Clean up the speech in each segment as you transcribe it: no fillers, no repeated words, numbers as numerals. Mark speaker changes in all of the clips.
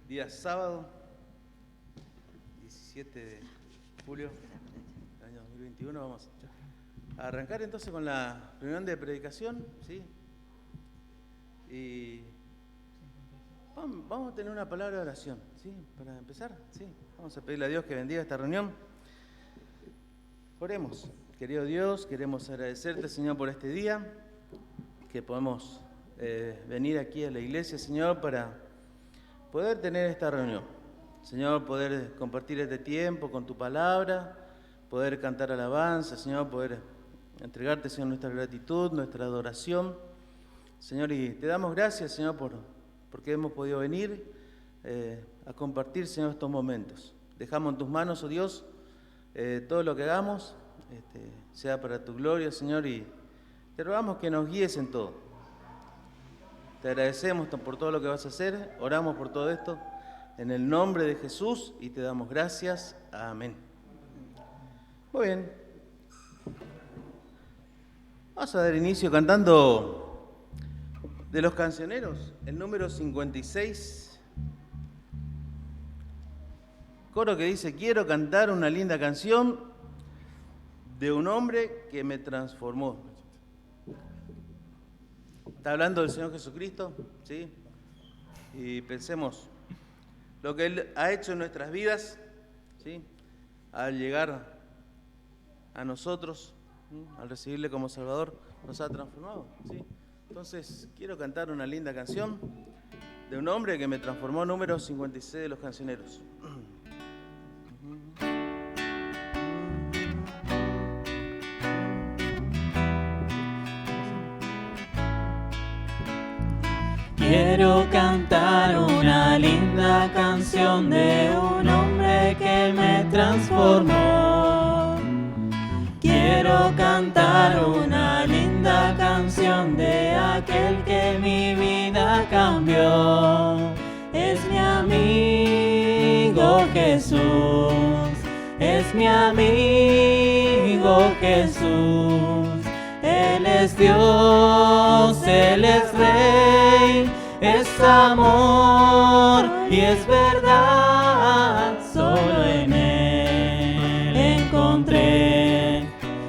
Speaker 1: Día sábado, 17 de julio del año 2021. Vamos a arrancar entonces con la reunión de predicación, ¿sí? Y vamos a tener una palabra de oración, ¿sí? Para empezar, ¿sí? Vamos a pedirle a Dios que bendiga esta reunión. Oremos. Querido Dios, queremos agradecerte, Señor, por este día, que podemos venir aquí a la iglesia, Señor, para poder tener esta reunión. Señor, poder compartir este tiempo con tu palabra, poder cantar alabanza, Señor, poder entregarte, Señor, nuestra gratitud, nuestra adoración. Señor, y te damos gracias, Señor, porque hemos podido venir a compartir, Señor, estos momentos. Dejamos en tus manos, oh Dios, todo lo que hagamos, sea para tu gloria, Señor, y te rogamos que nos guíes en todo. Te agradecemos por todo lo que vas a hacer, oramos por todo esto, en el nombre de Jesús, y te damos gracias. Amén. Muy bien. Vamos a dar inicio cantando de los cancioneros, el número 56. Coro que dice: quiero cantar una linda canción de un hombre que me transformó. Está hablando del Señor Jesucristo, ¿sí? Y pensemos lo que Él ha hecho en nuestras vidas, ¿sí? Al llegar a nosotros, ¿sí? Al recibirle como Salvador, nos ha transformado, ¿sí? Entonces, quiero cantar una linda canción de un hombre que me transformó, número 56 de los cancioneros.
Speaker 2: Quiero cantar una linda canción de un hombre que me transformó. Quiero cantar una linda canción de aquel que mi vida cambió. Es mi amigo Jesús, es mi amigo Jesús. Él es Dios, Él es Rey, es amor y es verdad. Solo en Él encontré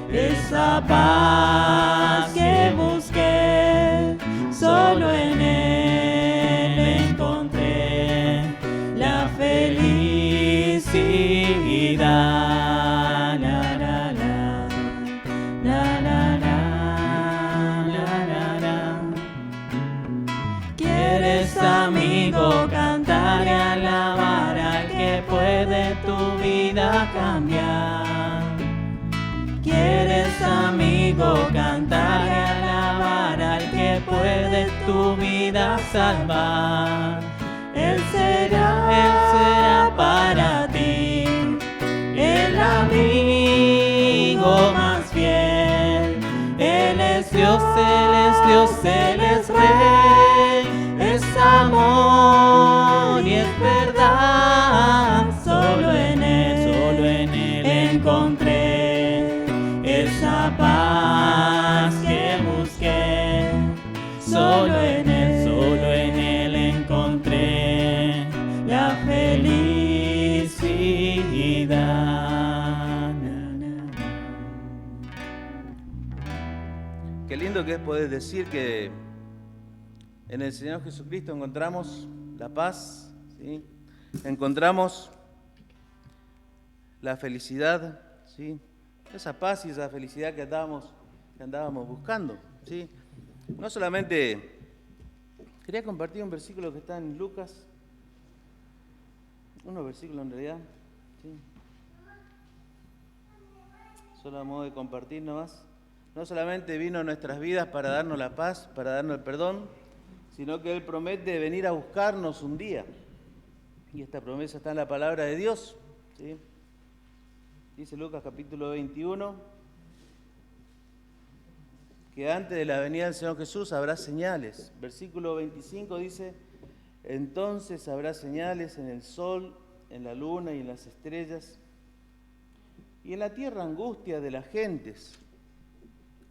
Speaker 2: esa paz que busqué. Solo en Él encontré la felicidad. Amigo, cantar y alabar al que puede tu vida cambiar. ¿Quieres, amigo, cantar y alabar al que puede tu vida salvar? Él será para ti el amigo más fiel. Él es Dios, Él es Dios, Él es Rey. Es amor y es verdad. Solo en Él encontré esa paz que busqué. Solo en Él encontré la felicidad.
Speaker 1: Qué lindo que es poder decir que en el Señor Jesucristo encontramos la paz, ¿sí? Encontramos la felicidad, ¿sí? Esa paz y esa felicidad que andábamos buscando, ¿sí? No solamente quería compartir un versículo que está en Lucas, unos versículos en realidad, ¿sí? Solo a modo de compartir nomás. No solamente vino a nuestras vidas para darnos la paz, para darnos el perdón, sino que Él promete venir a buscarnos un día. Y esta promesa está en la palabra de Dios, ¿sí? Dice Lucas capítulo 21, que antes de la venida del Señor Jesús habrá señales. Versículo 25 dice: entonces habrá señales en el sol, en la luna y en las estrellas, y en la tierra angustia de las gentes,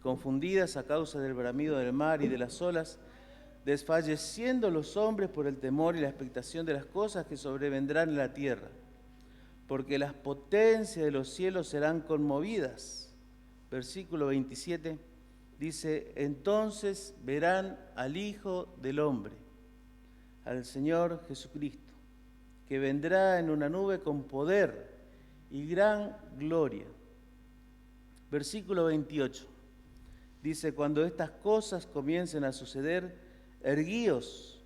Speaker 1: confundidas a causa del bramido del mar y de las olas, desfalleciendo los hombres por el temor y la expectación de las cosas que sobrevendrán en la tierra, porque las potencias de los cielos serán conmovidas. Versículo 27 dice, entonces verán al Hijo del Hombre, al Señor Jesucristo, que vendrá en una nube con poder y gran gloria. Versículo 28 dice, cuando estas cosas comiencen a suceder, erguíos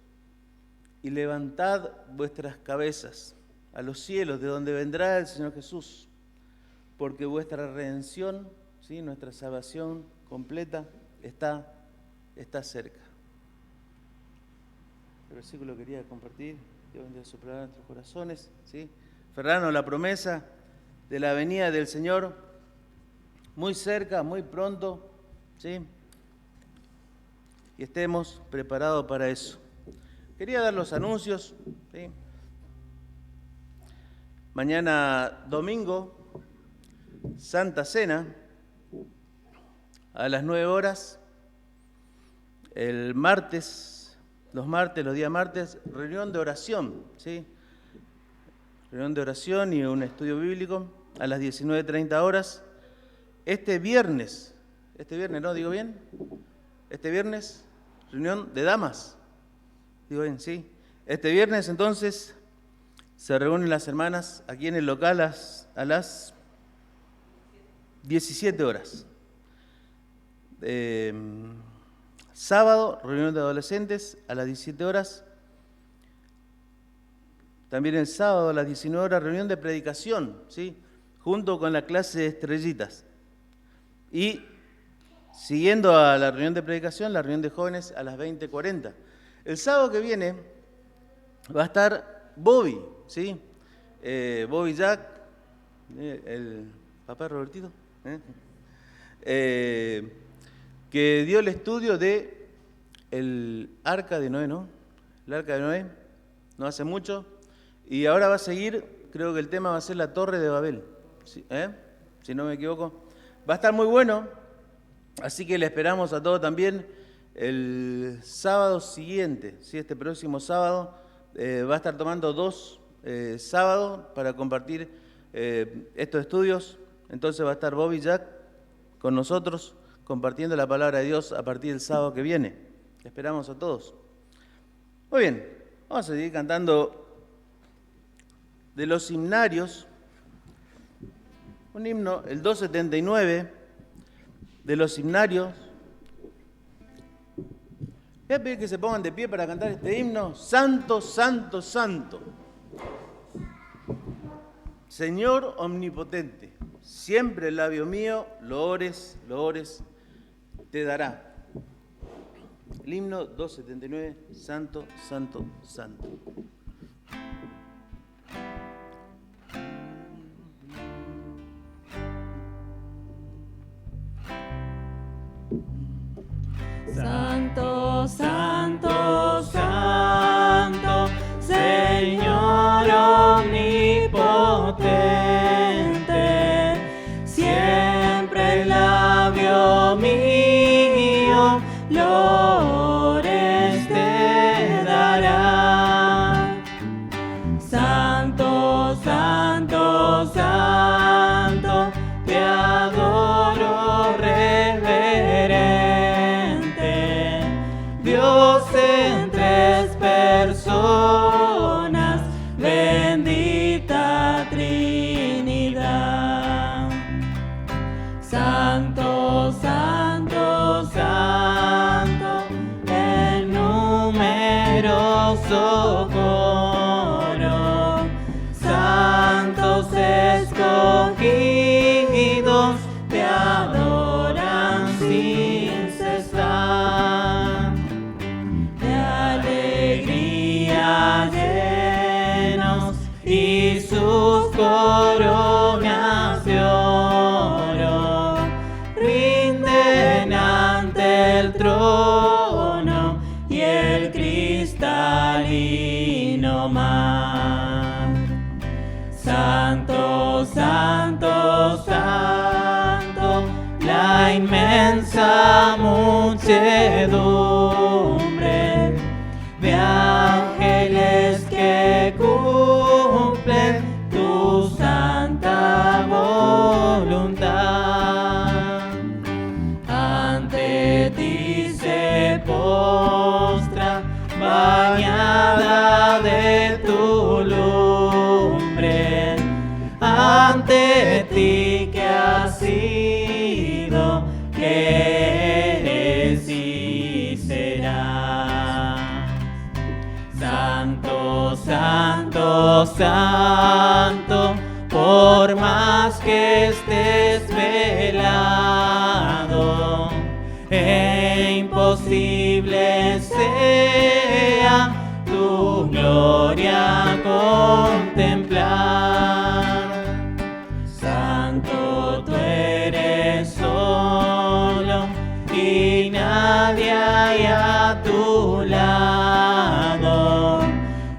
Speaker 1: y levantad vuestras cabezas a los cielos, de donde vendrá el Señor Jesús, porque vuestra redención, ¿sí?, nuestra salvación completa está cerca. El versículo que quería compartir, Dios vendrá a soplar en nuestros corazones, ¿sí? Ferrano, la promesa de la venida del Señor, muy cerca, muy pronto, ¿sí? Y estemos preparados para eso. Quería dar los anuncios, ¿sí? Mañana domingo, Santa Cena, a las 9 horas. El martes, los días martes, reunión de oración, ¿sí? Reunión de oración y un estudio bíblico a las 19:30 horas. Este viernes, ¿no? ¿Digo bien? Este viernes, reunión de damas. ¿Digo bien? Sí. Este viernes, entonces, se reúnen las hermanas aquí en el local a las 17 horas. Sábado, reunión de adolescentes a las 17 horas. También el sábado a las 19 horas, reunión de predicación, ¿sí?, junto con la clase de estrellitas. Y siguiendo a la reunión de predicación, la reunión de jóvenes a las 20:40. El sábado que viene va a estar Bobby, ¿sí? Bobby Jack, el papá de Robertito, que dio el estudio de el Arca de Noé, ¿no? El Arca de Noé, no hace mucho. Y ahora va a seguir, creo que el tema va a ser la Torre de Babel, ¿sí? Si no me equivoco. Va a estar muy bueno, así que le esperamos a todos también el sábado siguiente, ¿sí? Este próximo sábado va a estar tomando 2 sábados para compartir estos estudios. Entonces va a estar Bobby Jack con nosotros compartiendo la palabra de Dios a partir del sábado que viene. Le esperamos a todos. Muy bien, vamos a seguir cantando de los himnarios, un himno, el 279 de los himnarios. Voy a pedir que se pongan de pie para cantar este himno. Santo, santo, santo. Señor omnipotente, siempre el labio mío, loores, te dará. El himno 279, santo, santo, santo.
Speaker 2: Santo, santo, santo, Señor omnipotente, siempre el labio mío loores te dará. Santo, santo, santo, te adoro reverente, Dios en 3 personas, bendita Trinidad. Santo, santo, santo, el numeroso coro, santos escogidos te adoran sin cesar. De alegría llenos y sus coronas de oro rinden ante el trono y el cristalino mar. Santo, santo, santo, la inmensa muchedumbre Santo, Santo, por más que estés velado, imposible sea tu gloria contemplar. Santo, tú eres solo y nadie hay a tu lado.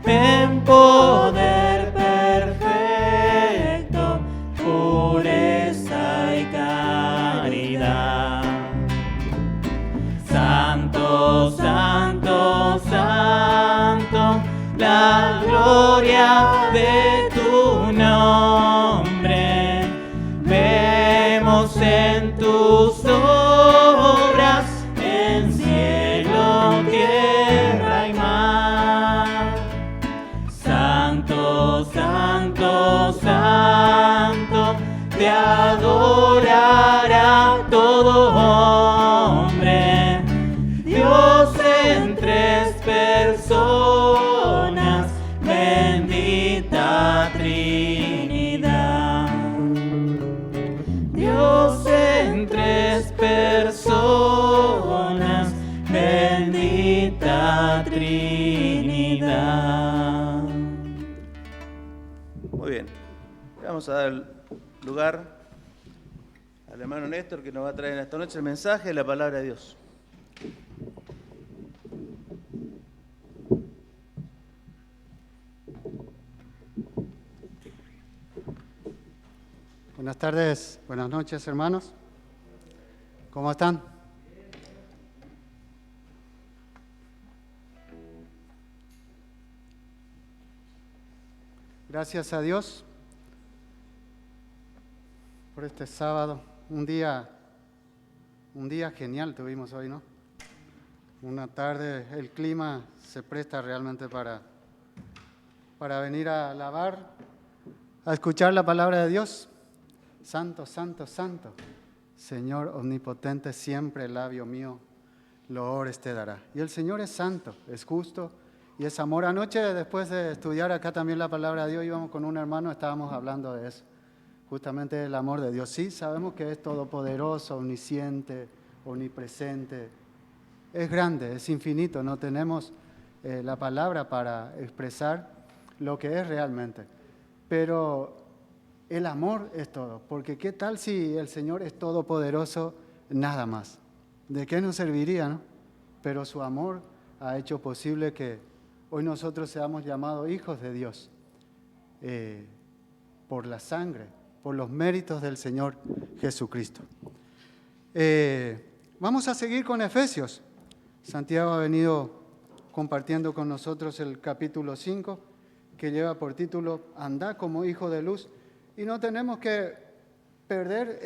Speaker 2: En poder perfecto, pureza y caridad. Santo, Santo, Santo, la gloria de tu nombre. Vemos en tus obras, en cielo, tierra y mar. Santo, Santo, Santo, te adorará todo hombre. Dios en tres personas, bendita Trinidad. Dios en tres personas, bendita Trinidad.
Speaker 1: Muy bien. Vamos a dar lugar al hermano Néstor, que nos va a traer esta noche el mensaje de la palabra de Dios.
Speaker 3: Buenas tardes, buenas noches, hermanos. ¿Cómo están? Gracias a Dios por este sábado. Un día genial tuvimos hoy, ¿no? Una tarde, el clima se presta realmente para venir a alabar, a escuchar la palabra de Dios. Santo, santo, santo, Señor omnipotente, siempre el labio mío loores te dará. Y el Señor es santo, es justo y es amor. Anoche, después de estudiar acá también la palabra de Dios, íbamos con un hermano, estábamos hablando de eso, justamente el amor de Dios. Sí, sabemos que es todopoderoso, omnisciente, omnipresente, es grande, es infinito, no tenemos la palabra para expresar lo que es realmente, pero el amor es todo, porque ¿qué tal si el Señor es todopoderoso? Nada más. ¿De qué nos serviría, no? Pero su amor ha hecho posible que hoy nosotros seamos llamados hijos de Dios, por la sangre, por los méritos del Señor Jesucristo. Vamos a seguir con Efesios. Santiago ha venido compartiendo con nosotros el capítulo 5, que lleva por título Andá como hijo de luz. Y no tenemos que perder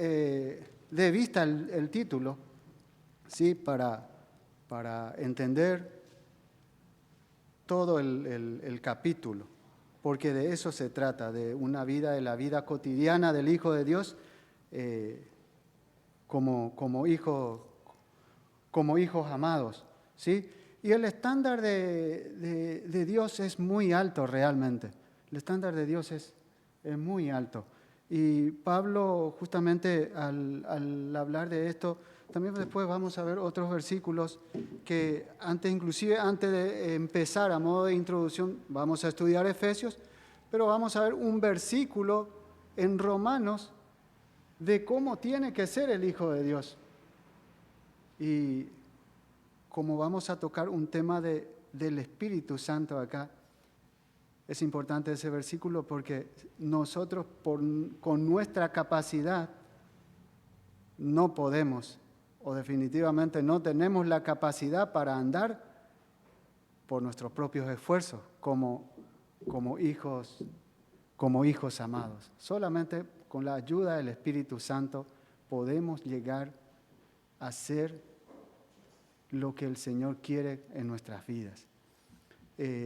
Speaker 3: de vista el título, ¿sí? Para entender todo el capítulo, porque de eso se trata, de una vida, de la vida cotidiana del Hijo de Dios, como hijos amados, ¿sí? Y el estándar de Dios es muy alto realmente, el estándar de Dios es muy alto. Y Pablo, justamente al hablar de esto, también después vamos a ver otros versículos que inclusive antes de empezar a modo de introducción, vamos a estudiar Efesios, pero vamos a ver un versículo en Romanos de cómo tiene que ser el Hijo de Dios. Y como vamos a tocar un tema del Espíritu Santo acá, es importante ese versículo porque nosotros con nuestra capacidad no podemos, o definitivamente no tenemos la capacidad para andar por nuestros propios esfuerzos como hijos amados. Solamente con la ayuda del Espíritu Santo podemos llegar a ser lo que el Señor quiere en nuestras vidas.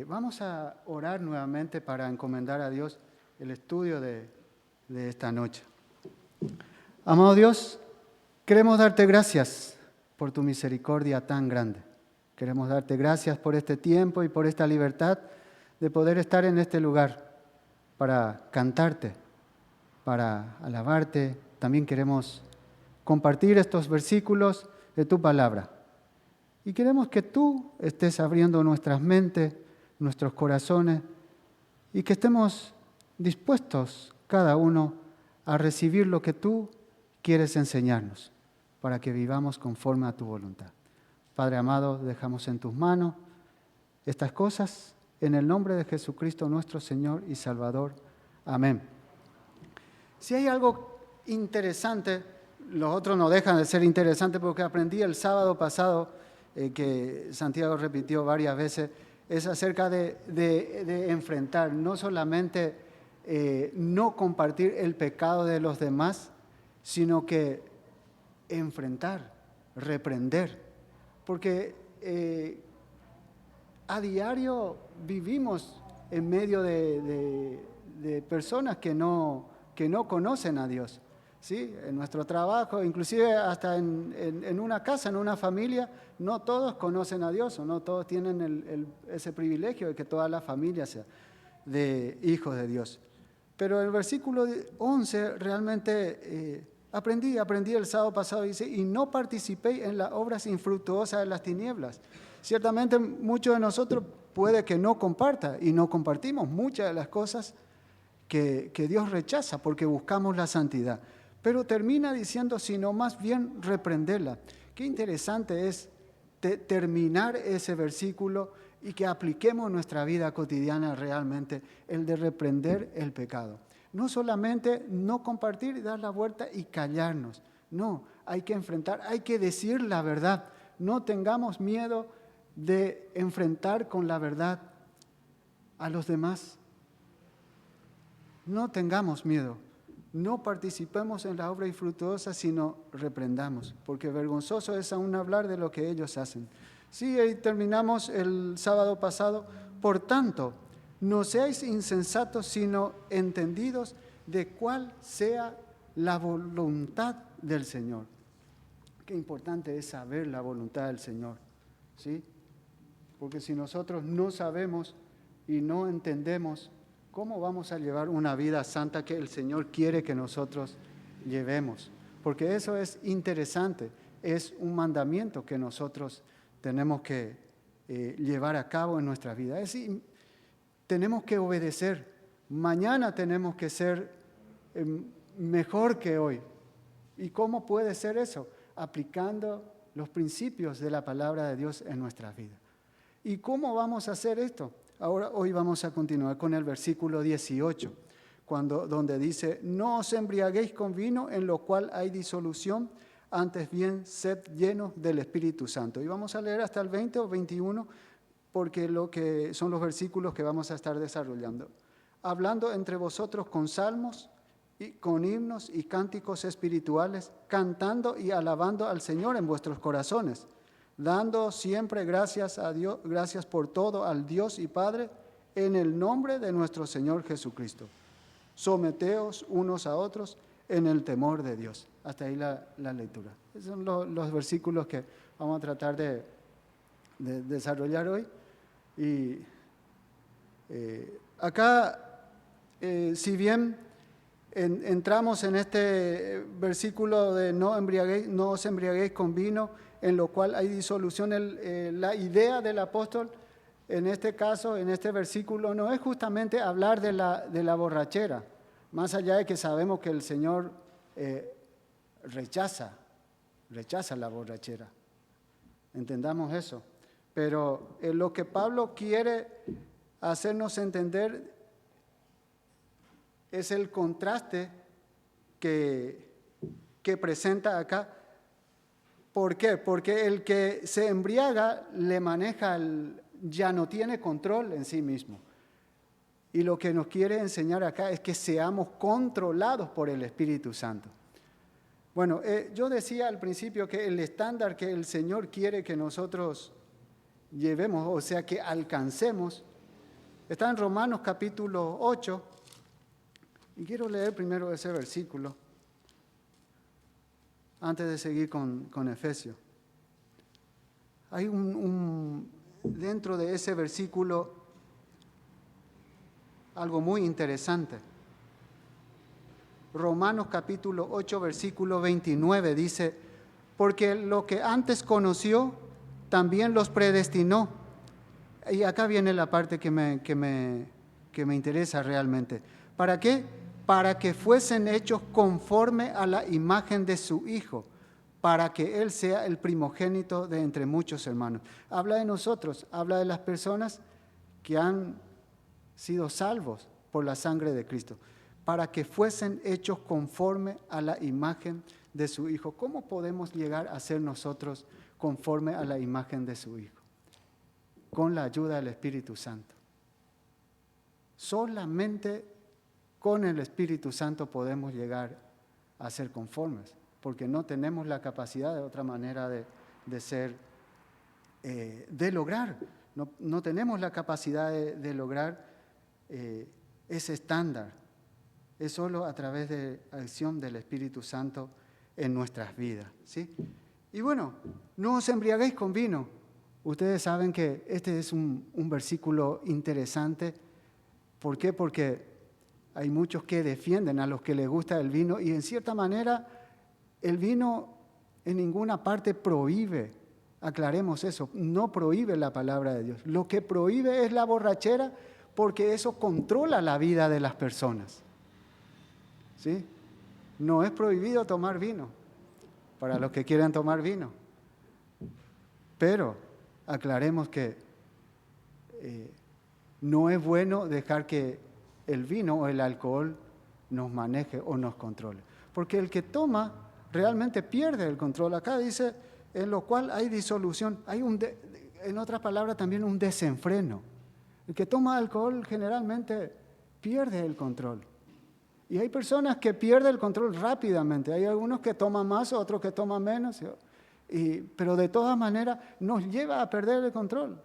Speaker 3: Vamos a orar nuevamente para encomendar a Dios el estudio de esta noche. Amado Dios, queremos darte gracias por tu misericordia tan grande. Queremos darte gracias por este tiempo y por esta libertad de poder estar en este lugar para cantarte, para alabarte. También queremos compartir estos versículos de tu palabra. Y queremos que tú estés abriendo nuestras mentes, nuestros corazones, y que estemos dispuestos cada uno a recibir lo que tú quieres enseñarnos, para que vivamos conforme a tu voluntad. Padre amado, dejamos en tus manos estas cosas, en el nombre de Jesucristo nuestro Señor y Salvador. Amén. Si hay algo interesante, los otros no dejan de ser interesantes, porque aprendí el sábado pasado, que Santiago repitió varias veces, es acerca de enfrentar, no solamente no compartir el pecado de los demás, sino que enfrentar, reprender. Porque a diario vivimos en medio de personas que no conocen a Dios, ¿sí? En nuestro trabajo, inclusive hasta en una casa, en una familia, no todos conocen a Dios, o no todos tienen ese privilegio de que toda la familia sea de hijos de Dios. Pero el versículo 11 realmente aprendí el sábado pasado, dice, y no participéis en las obras infructuosas de las tinieblas. Ciertamente muchos de nosotros puede que no comparta, y no compartimos muchas de las cosas que Dios rechaza porque buscamos la santidad. Pero termina diciendo, sino más bien reprenderla. Qué interesante es terminar ese versículo y que apliquemos en nuestra vida cotidiana realmente el de reprender el pecado. No solamente no compartir y dar la vuelta y callarnos. No, hay que enfrentar, hay que decir la verdad. No tengamos miedo de enfrentar con la verdad a los demás. No tengamos miedo. No participemos en la obra infructuosa, sino reprendamos, porque vergonzoso es aún hablar de lo que ellos hacen. Sí, ahí terminamos el sábado pasado. Por tanto, no seáis insensatos, sino entendidos de cuál sea la voluntad del Señor. Qué importante es saber la voluntad del Señor, ¿sí? Porque si nosotros no sabemos y no entendemos, ¿cómo vamos a llevar una vida santa que el Señor quiere que nosotros llevemos? Porque eso es interesante, es un mandamiento que nosotros tenemos que llevar a cabo en nuestra vida. Es decir, tenemos que obedecer. Mañana tenemos que ser mejor que hoy. ¿Y cómo puede ser eso? Aplicando los principios de la palabra de Dios en nuestra vida. ¿Y cómo vamos a hacer esto? Hoy vamos a continuar con el versículo 18, donde dice, no os embriaguéis con vino en lo cual hay disolución, antes bien sed llenos del Espíritu Santo. Y vamos a leer hasta el 20 o 21, porque lo que son los versículos que vamos a estar desarrollando. Hablando entre vosotros con salmos, y con himnos y cánticos espirituales, cantando y alabando al Señor en vuestros corazones, dando siempre gracias a Dios, gracias por todo al Dios y Padre, en el nombre de nuestro Señor Jesucristo. Someteos unos a otros en el temor de Dios. Hasta ahí la lectura. Esos son los versículos que vamos a tratar de desarrollar hoy. Y acá, si bien entramos en este versículo de no os embriaguéis con vino, en lo cual hay disolución, la idea del apóstol en este caso, en este versículo, no es justamente hablar de la borrachera, más allá de que sabemos que el Señor rechaza la borrachera. Entendamos eso. Pero lo que Pablo quiere hacernos entender es el contraste que presenta acá. ¿Por qué? Porque el que se embriaga le maneja, ya no tiene control en sí mismo. Y lo que nos quiere enseñar acá es que seamos controlados por el Espíritu Santo. Bueno, yo decía al principio que el estándar que el Señor quiere que nosotros llevemos, o sea, que alcancemos, está en Romanos capítulo 8, y quiero leer primero ese versículo, antes de seguir con Efesios. Hay dentro de ese versículo algo muy interesante. Romanos capítulo 8, versículo 29 dice, porque lo que antes conoció, también los predestinó. Y acá viene la parte que me interesa realmente. ¿Para qué? Para que fuesen hechos conforme a la imagen de su Hijo, para que Él sea el primogénito de entre muchos hermanos. Habla de nosotros, habla de las personas que han sido salvos por la sangre de Cristo, para que fuesen hechos conforme a la imagen de su Hijo. ¿Cómo podemos llegar a ser nosotros conforme a la imagen de su Hijo? Con la ayuda del Espíritu Santo. Solamente con el Espíritu Santo podemos llegar a ser conformes, porque no tenemos la capacidad de otra manera de ser, de lograr. No tenemos la capacidad de lograr ese estándar. Es solo a través de la acción del Espíritu Santo en nuestras vidas, ¿sí? Y bueno, no os embriaguéis con vino. Ustedes saben que este es un versículo interesante. ¿Por qué? Porque hay muchos que defienden a los que les gusta el vino y en cierta manera el vino en ninguna parte prohíbe, aclaremos eso, no prohíbe la palabra de Dios. Lo que prohíbe es la borrachera porque eso controla la vida de las personas. ¿Sí? No es prohibido tomar vino para los que quieran tomar vino, pero aclaremos que no es bueno dejar que el vino o el alcohol nos maneje o nos controle, porque el que toma realmente pierde el control. Acá dice, en lo cual hay disolución, hay en otras palabras también un desenfreno. El que toma alcohol generalmente pierde el control. Y hay personas que pierden el control rápidamente. Hay algunos que toman más, otros que toman menos. Pero de todas maneras nos lleva a perder el control.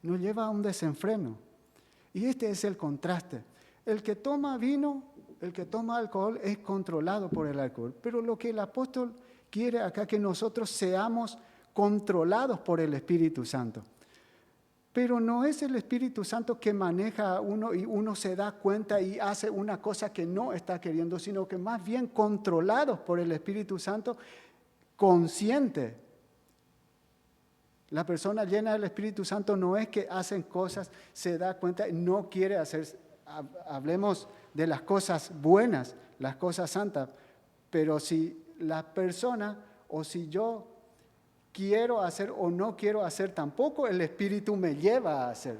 Speaker 3: Nos lleva a un desenfreno. Y este es el contraste. El que toma vino, el que toma alcohol es controlado por el alcohol. Pero lo que el apóstol quiere acá es que nosotros seamos controlados por el Espíritu Santo. Pero no es el Espíritu Santo que maneja a uno y uno se da cuenta y hace una cosa que no está queriendo, sino que más bien controlados por el Espíritu Santo, consciente. La persona llena del Espíritu Santo no es que hacen cosas, se da cuenta y no quiere hacer. Hablemos de las cosas buenas, las cosas santas, pero si la persona o si yo quiero hacer o no quiero hacer, tampoco el Espíritu me lleva a hacer.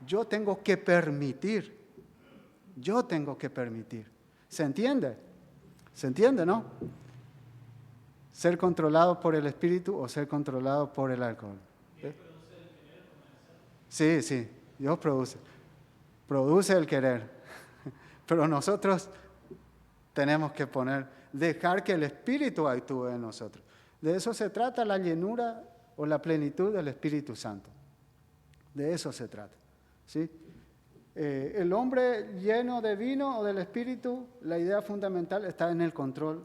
Speaker 3: Yo tengo que permitir. Yo tengo que permitir. ¿Se entiende? ¿Se entiende, no? Ser controlado por el Espíritu o ser controlado por el alcohol. Sí, sí, Dios produce. Produce el querer. Pero nosotros tenemos que dejar que el Espíritu actúe en nosotros. De eso se trata la llenura o la plenitud del Espíritu Santo. De eso se trata, ¿sí? El hombre lleno de vino o del Espíritu, la idea fundamental está en el control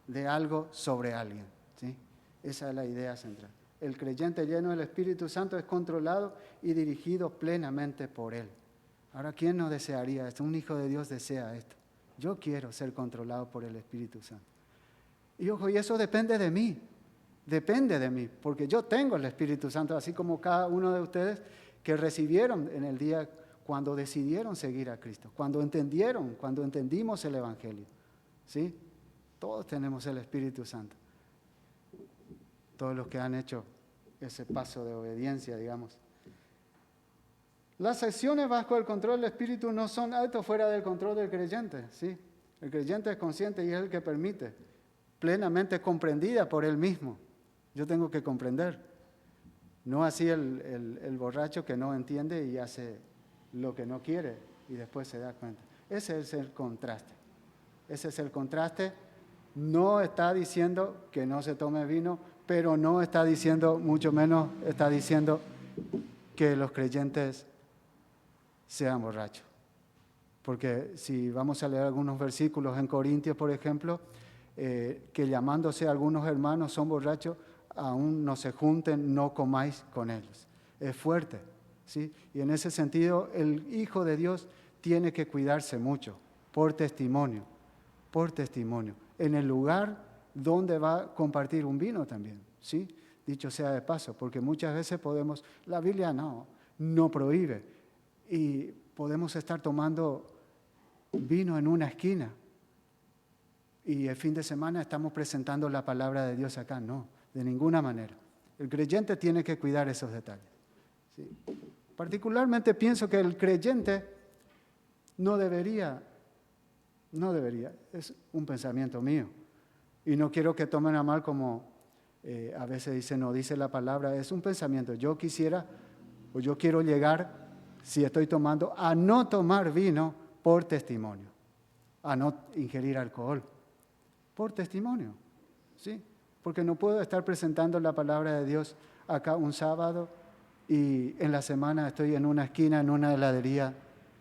Speaker 3: de algo sobre alguien, ¿sí? Esa es la idea central. El creyente lleno del Espíritu Santo es controlado y dirigido plenamente por Él. Ahora, ¿quién no desearía esto? Un hijo de Dios desea esto. Yo quiero ser controlado por el Espíritu Santo. Y ojo, y eso depende de mí. Depende de mí, porque yo tengo el Espíritu Santo, así como cada uno de ustedes que recibieron en el día cuando decidieron seguir a Cristo, cuando entendimos el Evangelio, ¿sí? Todos tenemos el Espíritu Santo. Todos los que han hecho ese paso de obediencia, digamos. Las acciones bajo el control del Espíritu no son alto fuera del control del creyente, ¿sí? El creyente es consciente y es el que permite, plenamente comprendida por él mismo. Yo tengo que comprender, no así el borracho que no entiende y hace lo que no quiere y después se da cuenta. Ese es el contraste. Ese es el contraste. No está diciendo que no se tome vino, pero no está diciendo, mucho menos está diciendo que los creyentes sean borrachos. Porque si vamos a leer algunos versículos en Corintios, por ejemplo, que llamándose algunos hermanos son borrachos, aún no se junten, no comáis con ellos. Es fuerte, ¿sí? Y en ese sentido, el Hijo de Dios tiene que cuidarse mucho, por testimonio, en el lugar donde va a compartir un vino también, ¿sí? Dicho sea de paso, porque muchas veces la Biblia no prohíbe, y podemos estar tomando vino en una esquina, y el fin de semana estamos presentando la palabra de Dios acá. No, de ninguna manera. El creyente tiene que cuidar esos detalles, ¿sí? Particularmente pienso que el creyente no debería, es un pensamiento mío, y no quiero que tomen a mal como a veces dicen, no dice la palabra, es un pensamiento. Yo quisiera, o yo quiero llegar, si estoy tomando, a no tomar vino por testimonio, a no ingerir alcohol, por testimonio, ¿sí? Porque no puedo estar presentando la palabra de Dios acá un sábado y en la semana estoy en una esquina, en una heladería,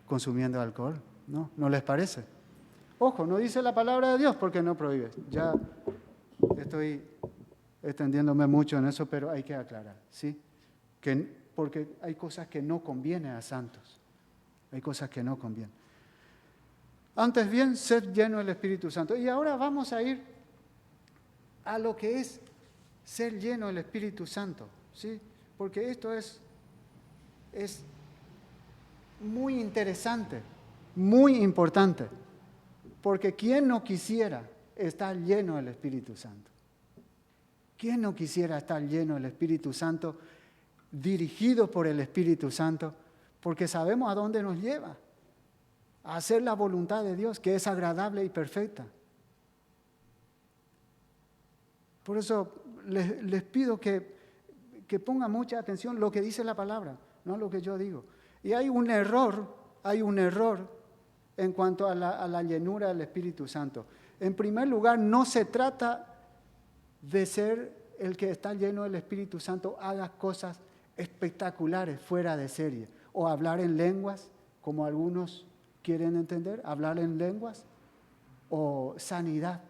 Speaker 3: consumiendo alcohol. ¿No les parece? Ojo, no dice la palabra de Dios porque no prohíbe. Ya estoy extendiéndome mucho en eso, pero hay que aclarar, ¿sí? Porque hay cosas que no convienen a santos. Hay cosas que no convienen. Antes bien, ser lleno del Espíritu Santo. Y ahora vamos a ir a lo que es ser lleno del Espíritu Santo, ¿sí? Porque esto es muy interesante, muy importante. Porque ¿quién no quisiera estar lleno del Espíritu Santo? ¿Quién no quisiera estar lleno del Espíritu Santo, dirigido por el Espíritu Santo? Porque sabemos a dónde nos lleva. A hacer la voluntad de Dios, que es agradable y perfecta. Por eso les pido que pongan mucha atención lo que dice la palabra, no lo que yo digo. Y hay un error en cuanto a la llenura del Espíritu Santo. En primer lugar, no se trata de ser el que está lleno del Espíritu Santo, haga cosas espectaculares, fuera de serie, o hablar en lenguas, como algunos quieren entender, hablar en lenguas, o sanidad,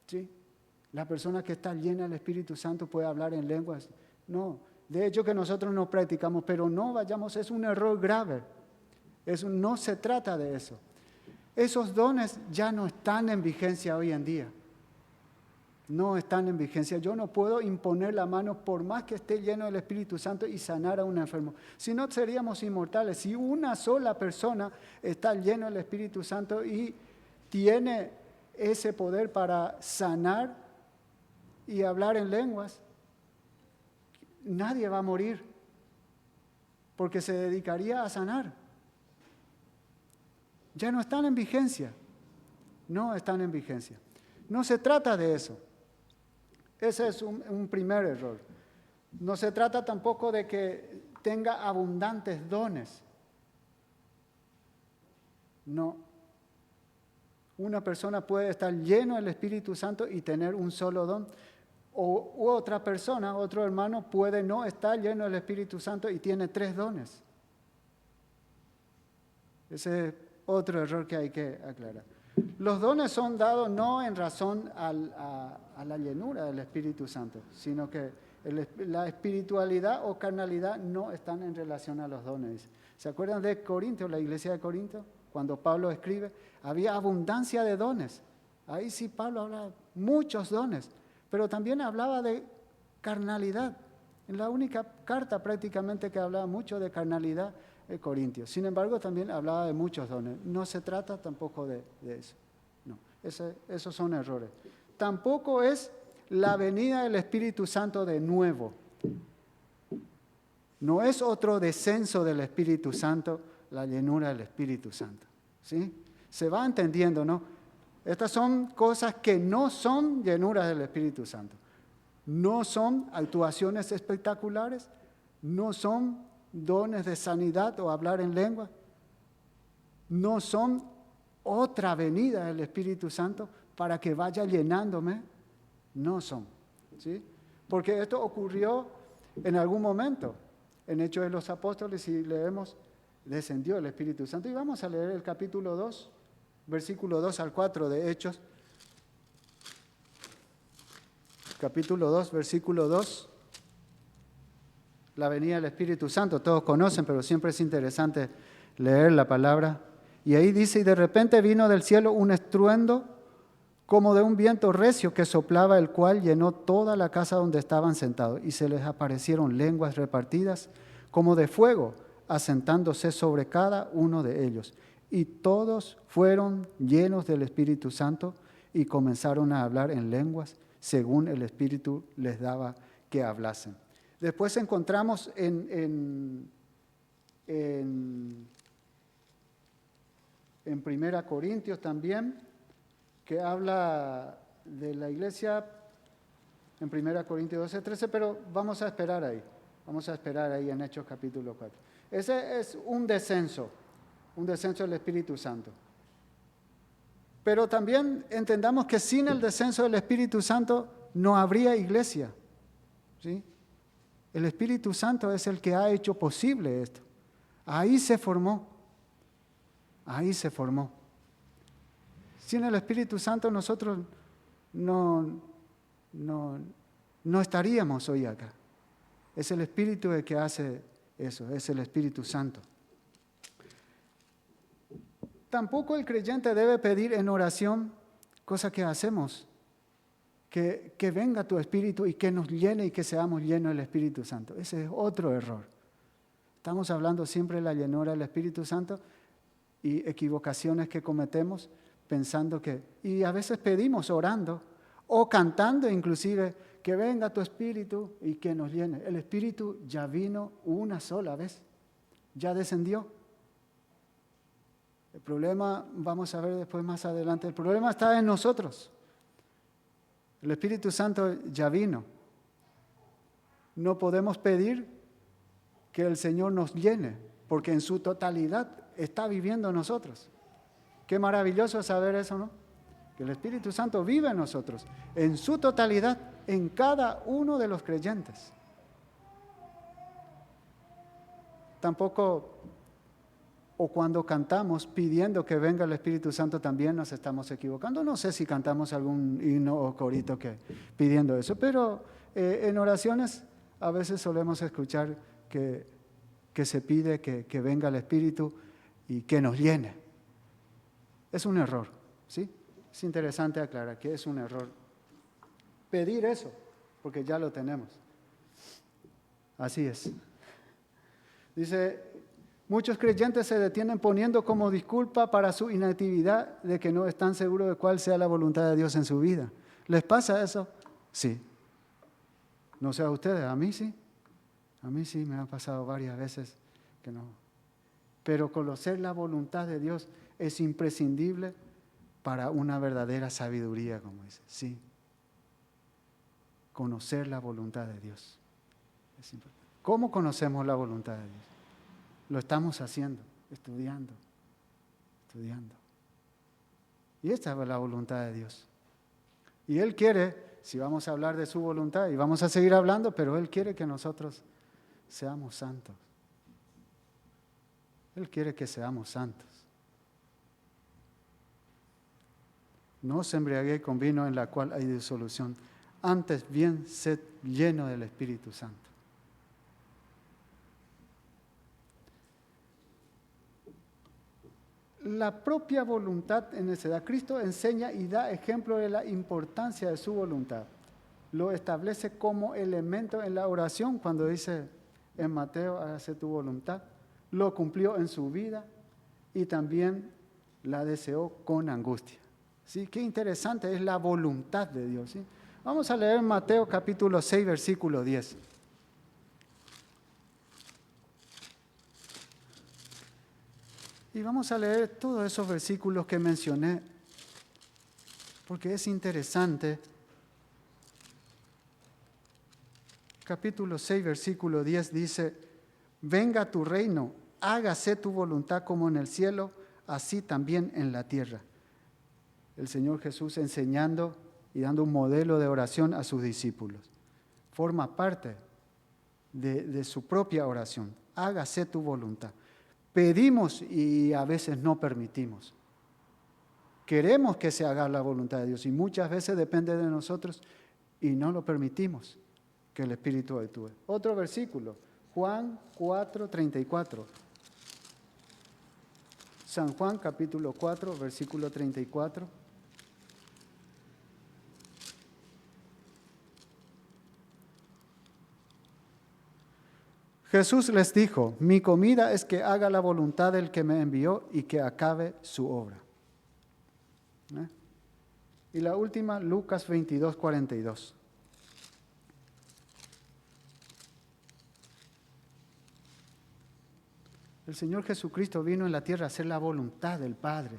Speaker 3: ¿sí? La persona que está llena del Espíritu Santo puede hablar en lenguas. No, de hecho que nosotros no practicamos, pero no vayamos, es un error grave. No se trata de eso. Esos dones ya no están en vigencia hoy en día. No están en vigencia. Yo no puedo imponer la mano por más que esté lleno del Espíritu Santo y sanar a un enfermo. Si no, seríamos inmortales. Si una sola persona está llena del Espíritu Santo y tiene ese poder para sanar y hablar en lenguas, nadie va a morir porque se dedicaría a sanar. Ya no están en vigencia. No están en vigencia. No se trata de eso. Ese es un primer error. No se trata tampoco de que tenga abundantes dones. No. Una persona puede estar lleno del Espíritu Santo y tener un solo don. U otra persona, otro hermano, puede no estar lleno del Espíritu Santo y tiene 3 dones. Ese es otro error que hay que aclarar. Los dones son dados no en razón a la llenura del Espíritu Santo, sino que la espiritualidad o carnalidad no están en relación a los dones. ¿Se acuerdan de Corinto, la iglesia de Corinto? Cuando Pablo escribe, había abundancia de dones. Ahí sí Pablo hablaba muchos dones, pero también hablaba de carnalidad. En la única carta prácticamente que hablaba mucho de carnalidad, Corintios. Sin embargo, también hablaba de muchos dones. No se trata tampoco de eso. No, esos son errores. Tampoco es la venida del Espíritu Santo de nuevo. No es otro descenso del Espíritu Santo, la llenura del Espíritu Santo. ¿Sí? Se va entendiendo, ¿no? Estas son cosas que no son llenuras del Espíritu Santo. No son actuaciones espectaculares, no son dones de sanidad o hablar en lengua, no son otra venida del Espíritu Santo para que vaya llenándome, no son, ¿sí? Porque esto ocurrió en algún momento, en Hechos de los Apóstoles, si leemos, descendió el Espíritu Santo. Y vamos a leer el capítulo 2, versículo 2 al 4 de Hechos. Capítulo 2, versículo 2. La venida del Espíritu Santo, todos conocen, pero siempre es interesante leer la palabra. Y ahí dice, y de repente vino del cielo un estruendo como de un viento recio que soplaba, el cual llenó toda la casa donde estaban sentados. Y se les aparecieron lenguas repartidas como de fuego, asentándose sobre cada uno de ellos. Y todos fueron llenos del Espíritu Santo y comenzaron a hablar en lenguas, según el Espíritu les daba que hablasen. Después encontramos en 1 Corintios también, que habla de la iglesia, en 1 Corintios 12, 13, pero vamos a esperar ahí en Hechos capítulo 4. Ese es un descenso del Espíritu Santo. Pero también entendamos que sin el descenso del Espíritu Santo no habría iglesia, ¿sí? El Espíritu Santo es el que ha hecho posible esto. Ahí se formó. Sin el Espíritu Santo nosotros no estaríamos hoy acá. Es el Espíritu el que hace eso, es el Espíritu Santo. Tampoco el creyente debe pedir en oración, cosa que hacemos, que venga tu Espíritu y que nos llene y que seamos llenos del Espíritu Santo. Ese es otro error. Estamos hablando siempre de la llenura del Espíritu Santo y equivocaciones que cometemos pensando que, y a veces pedimos orando o cantando inclusive, que venga tu Espíritu y que nos llene. El Espíritu ya vino una sola vez, ya descendió. El problema, vamos a ver después más adelante, el problema está en nosotros. El Espíritu Santo ya vino. No podemos pedir que el Señor nos llene, porque en su totalidad está viviendo en nosotros. Qué maravilloso saber eso, ¿no? Que el Espíritu Santo vive en nosotros, en su totalidad, en cada uno de los creyentes. Tampoco, o cuando cantamos pidiendo que venga el Espíritu Santo, también nos estamos equivocando. No sé si cantamos algún himno o corito pidiendo eso, pero en oraciones a veces solemos escuchar que se pide que venga el Espíritu y que nos llene. Es un error, ¿sí? Es interesante aclarar que es un error pedir eso, porque ya lo tenemos. Así es. Dice, muchos creyentes se detienen poniendo como disculpa para su inactividad de que no están seguros de cuál sea la voluntad de Dios en su vida. ¿Les pasa eso? Sí. No sé a ustedes, a mí sí. A mí sí me ha pasado varias veces que no. Pero conocer la voluntad de Dios es imprescindible para una verdadera sabiduría, como dice. Sí. Conocer la voluntad de Dios. Es importante. ¿Cómo conocemos la voluntad de Dios? Lo estamos haciendo, estudiando. Y esta es la voluntad de Dios. Y Él quiere, si vamos a hablar de su voluntad, y vamos a seguir hablando, pero Él quiere que nosotros seamos santos. Él quiere que seamos santos. No os embriaguéis con vino en la cual hay disolución. Antes bien, sed lleno del Espíritu Santo. La propia voluntad en necedad. Cristo enseña y da ejemplo de la importancia de su voluntad. Lo establece como elemento en la oración cuando dice en Mateo, hágase tu voluntad. Lo cumplió en su vida y también la deseó con angustia. ¿Sí? Qué interesante es la voluntad de Dios. ¿Sí? Vamos a leer Mateo capítulo 6, versículo 10. Y vamos a leer todos esos versículos que mencioné, porque es interesante. Capítulo 6, versículo 10 dice, venga tu reino, hágase tu voluntad como en el cielo, así también en la tierra. El Señor Jesús enseñando y dando un modelo de oración a sus discípulos. Forma parte de su propia oración. Hágase tu voluntad. Pedimos y a veces no permitimos. Queremos que se haga la voluntad de Dios y muchas veces depende de nosotros y no lo permitimos que el Espíritu actúe. Otro versículo, Juan 4:34. San Juan capítulo 4, versículo 34. Jesús les dijo, mi comida es que haga la voluntad del que me envió y que acabe su obra. Y la última, Lucas 22, 42. El Señor Jesucristo vino en la tierra a hacer la voluntad del Padre,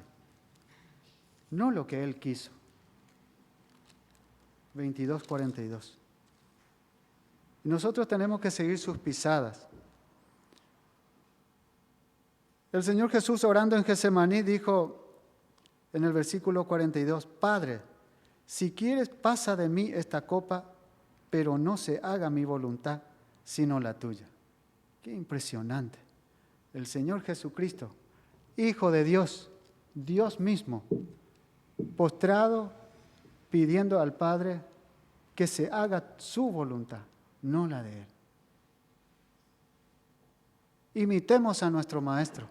Speaker 3: no lo que Él quiso. 22, 42. Y nosotros tenemos que seguir sus pisadas. El Señor Jesús, orando en Getsemaní, dijo en el versículo 42, Padre, si quieres, pasa de mí esta copa, pero no se haga mi voluntad, sino la tuya. Qué impresionante. El Señor Jesucristo, Hijo de Dios, Dios mismo, postrado, pidiendo al Padre que se haga su voluntad, no la de Él. Imitemos a nuestro Maestro.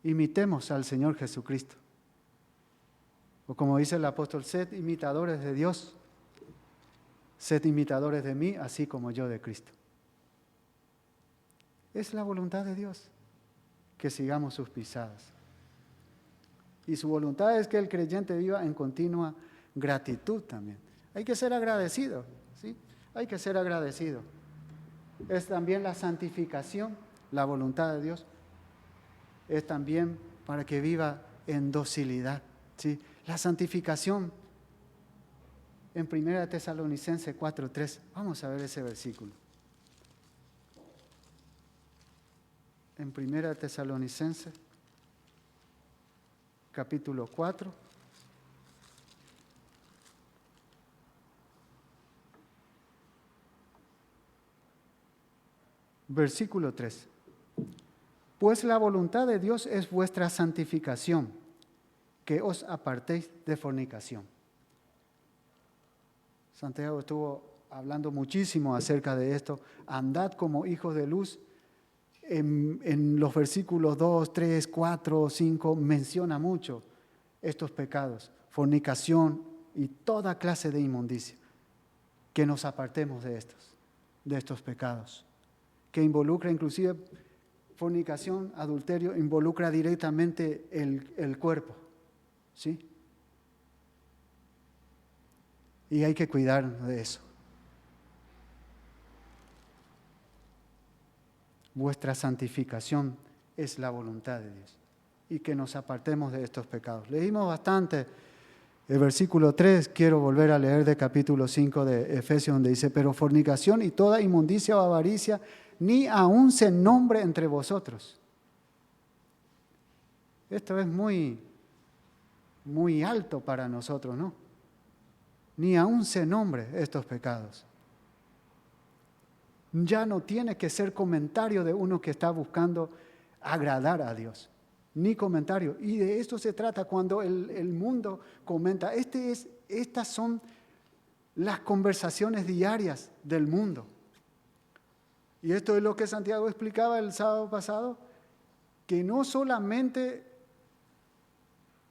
Speaker 3: Imitemos al Señor Jesucristo. O como dice el apóstol, sed imitadores de Dios, sed imitadores de mí, así como yo de Cristo. Es la voluntad de Dios que sigamos sus pisadas. Y su voluntad es que el creyente viva en continua gratitud también. Hay que ser agradecido, ¿sí? Hay que ser agradecido. Es también la santificación, la voluntad de Dios. Es también para que viva en docilidad, ¿sí? La santificación en 1 Tesalonicenses 4:3. Vamos a ver ese versículo. En 1 Tesalonicenses, capítulo 4. Versículo 3. Pues la voluntad de Dios es vuestra santificación, que os apartéis de fornicación. Santiago estuvo hablando muchísimo acerca de esto. Andad como hijos de luz. En los versículos 2, 3, 4, 5 menciona mucho estos pecados, fornicación y toda clase de inmundicia. Que nos apartemos de estos pecados, que involucra inclusive fornicación, adulterio, involucra directamente el cuerpo, ¿sí? Y hay que cuidar de eso. Vuestra santificación es la voluntad de Dios y que nos apartemos de estos pecados. Leímos bastante el versículo 3, quiero volver a leer de capítulo 5 de Efesios, donde dice, pero fornicación y toda inmundicia o avaricia, ni aun se nombre entre vosotros. Esto es muy, muy alto para nosotros, ¿no? Ni aun se nombre estos pecados. Ya no tiene que ser comentario de uno que está buscando agradar a Dios, ni comentario. Y de esto se trata cuando el mundo comenta. Estas son las conversaciones diarias del mundo. Y esto es lo que Santiago explicaba el sábado pasado, que no solamente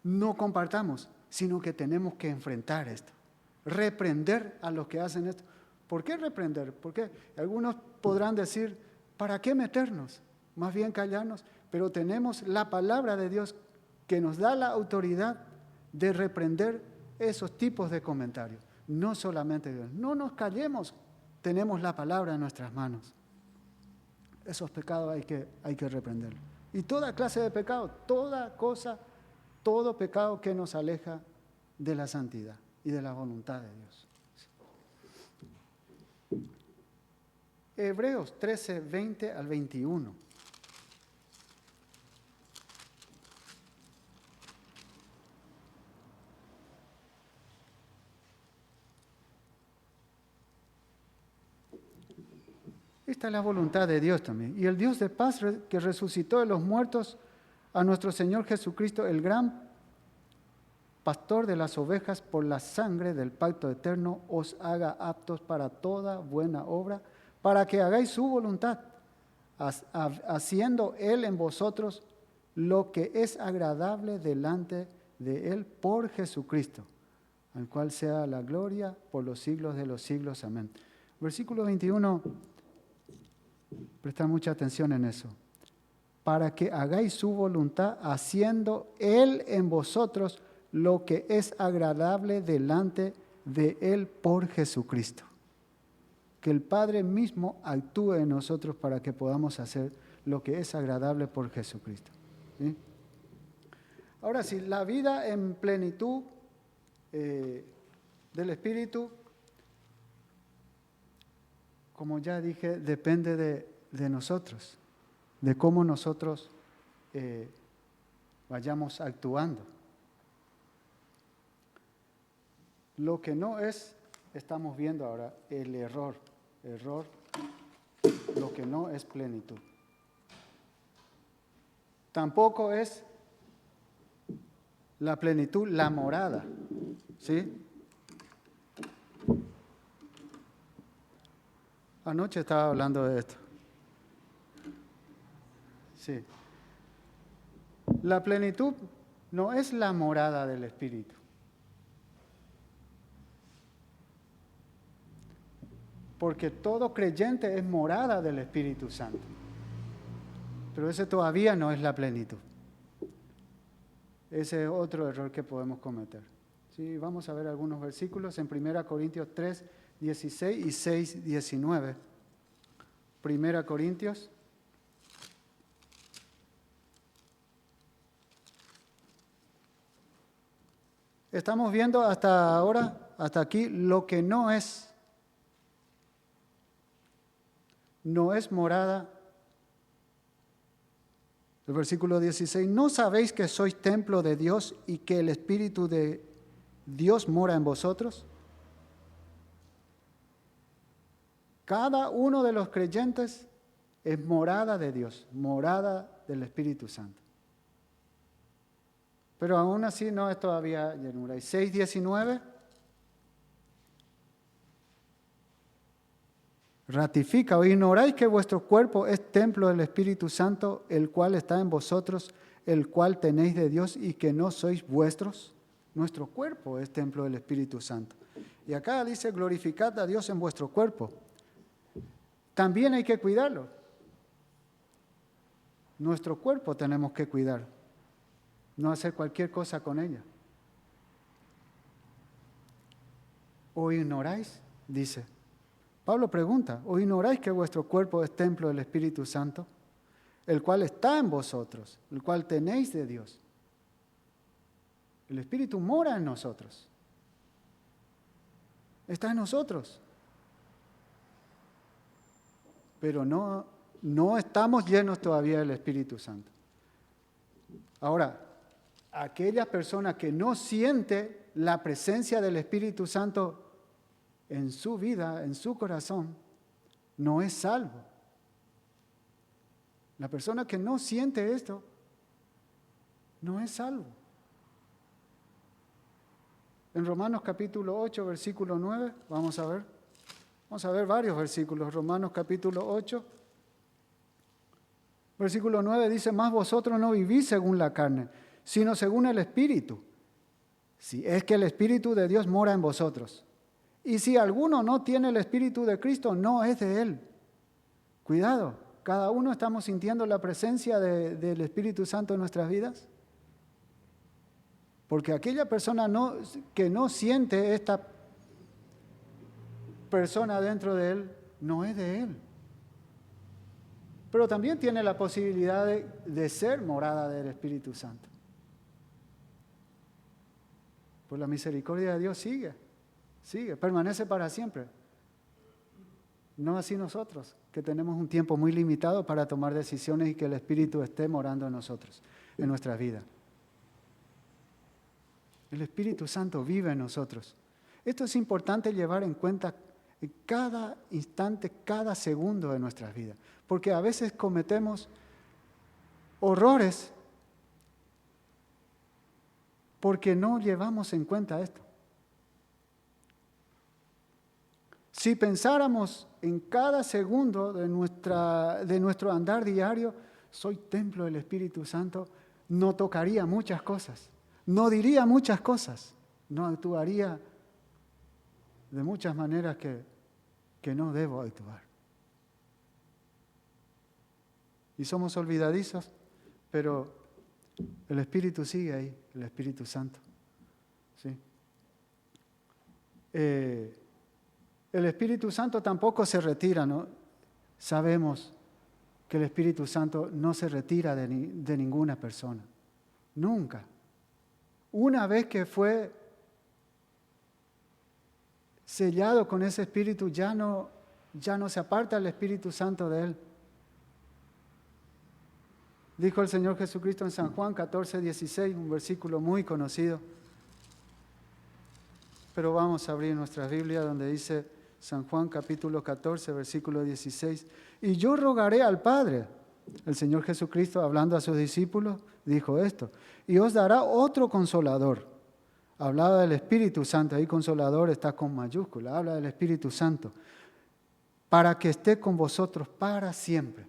Speaker 3: no compartamos, sino que tenemos que enfrentar esto, reprender a los que hacen esto. ¿Por qué reprender? Porque algunos podrán decir, ¿para qué meternos? Más bien callarnos. Pero tenemos la palabra de Dios que nos da la autoridad de reprender esos tipos de comentarios. No solamente Dios. No nos callemos, tenemos la palabra en nuestras manos. Esos pecados hay que reprenderlos. Y toda clase de pecado, toda cosa, todo pecado que nos aleja de la santidad y de la voluntad de Dios. Hebreos 13, 20 al 21. Esta es la voluntad de Dios también. Y el Dios de paz que resucitó de los muertos a nuestro Señor Jesucristo, el gran pastor de las ovejas, por la sangre del pacto eterno, os haga aptos para toda buena obra, para que hagáis su voluntad, haciendo Él en vosotros lo que es agradable delante de Él por Jesucristo, al cual sea la gloria por los siglos de los siglos. Amén. Versículo 21, presta mucha atención en eso. Para que hagáis su voluntad, haciendo Él en vosotros lo que es agradable delante de Él por Jesucristo. Que el Padre mismo actúe en nosotros para que podamos hacer lo que es agradable por Jesucristo. ¿Sí? Ahora sí, la vida en plenitud del Espíritu, como ya dije, depende de nosotros, de cómo nosotros vayamos actuando. Lo que no es, estamos viendo ahora, el error, lo que no es plenitud. Tampoco es la plenitud, la morada, ¿sí? Anoche estaba hablando de esto. Sí. La plenitud no es la morada del Espíritu. Porque todo creyente es morada del Espíritu Santo. Pero ese todavía no es la plenitud. Ese es otro error que podemos cometer. Sí, vamos a ver algunos versículos en 1 Corintios 3, 16 y 6, 19. 1 Corintios. Estamos viendo hasta ahora, hasta aquí, lo que no es morada. El versículo 16, ¿no sabéis que sois templo de Dios y que el Espíritu de Dios mora en vosotros? Cada uno de los creyentes es morada de Dios, morada del Espíritu Santo. Pero aún así no es todavía llenura. Y 6:19 ratifica, ¿o ignoráis que vuestro cuerpo es templo del Espíritu Santo, el cual está en vosotros, el cual tenéis de Dios y que no sois vuestros? Nuestro cuerpo es templo del Espíritu Santo. Y acá dice, glorificad a Dios en vuestro cuerpo. También hay que cuidarlo. Nuestro cuerpo tenemos que cuidar, no hacer cualquier cosa con ella. ¿O ignoráis? Dice. Pablo pregunta, ¿o ignoráis que vuestro cuerpo es templo del Espíritu Santo, el cual está en vosotros, el cual tenéis de Dios? El Espíritu mora en nosotros. Está en nosotros. Pero no estamos llenos todavía del Espíritu Santo. Ahora, aquella persona que no siente la presencia del Espíritu Santo en su vida, en su corazón, no es salvo. La persona que no siente esto, no es salvo. En Romanos capítulo 8, versículo 9, vamos a ver varios versículos. Romanos capítulo 8, versículo 9 dice, mas vosotros no vivís según la carne, sino según el Espíritu. Si es que el Espíritu de Dios mora en vosotros. Y si alguno no tiene el Espíritu de Cristo, no es de Él. Cuidado, cada uno estamos sintiendo la presencia del Espíritu Santo en nuestras vidas. Porque aquella persona que no siente esta persona dentro de él, no es de Él. Pero también tiene la posibilidad de ser morada del Espíritu Santo. Por la misericordia de Dios sigue, permanece para siempre. No así nosotros, que tenemos un tiempo muy limitado para tomar decisiones y que el Espíritu esté morando en nosotros, en nuestras vidas. El Espíritu Santo vive en nosotros. Esto es importante llevar en cuenta en cada instante, cada segundo de nuestras vidas, porque a veces cometemos horrores porque no llevamos en cuenta esto. Si pensáramos en cada segundo de nuestro andar diario, soy templo del Espíritu Santo, no tocaría muchas cosas, no diría muchas cosas, no actuaría de muchas maneras que no debo actuar. Y somos olvidadizos, pero el Espíritu sigue ahí, el Espíritu Santo. ¿Sí? El Espíritu Santo tampoco se retira, ¿no? Sabemos que el Espíritu Santo no se retira de ninguna persona, nunca. Una vez que fue sellado con ese Espíritu, ya no se aparta el Espíritu Santo de él. Dijo el Señor Jesucristo en San Juan 14:16, un versículo muy conocido. Pero vamos a abrir nuestra Biblia donde dice San Juan capítulo 14, versículo 16. Y yo rogaré al Padre, el Señor Jesucristo hablando a sus discípulos, dijo esto, y os dará otro consolador. Hablaba del Espíritu Santo, ahí consolador está con mayúscula, habla del Espíritu Santo, para que esté con vosotros para siempre.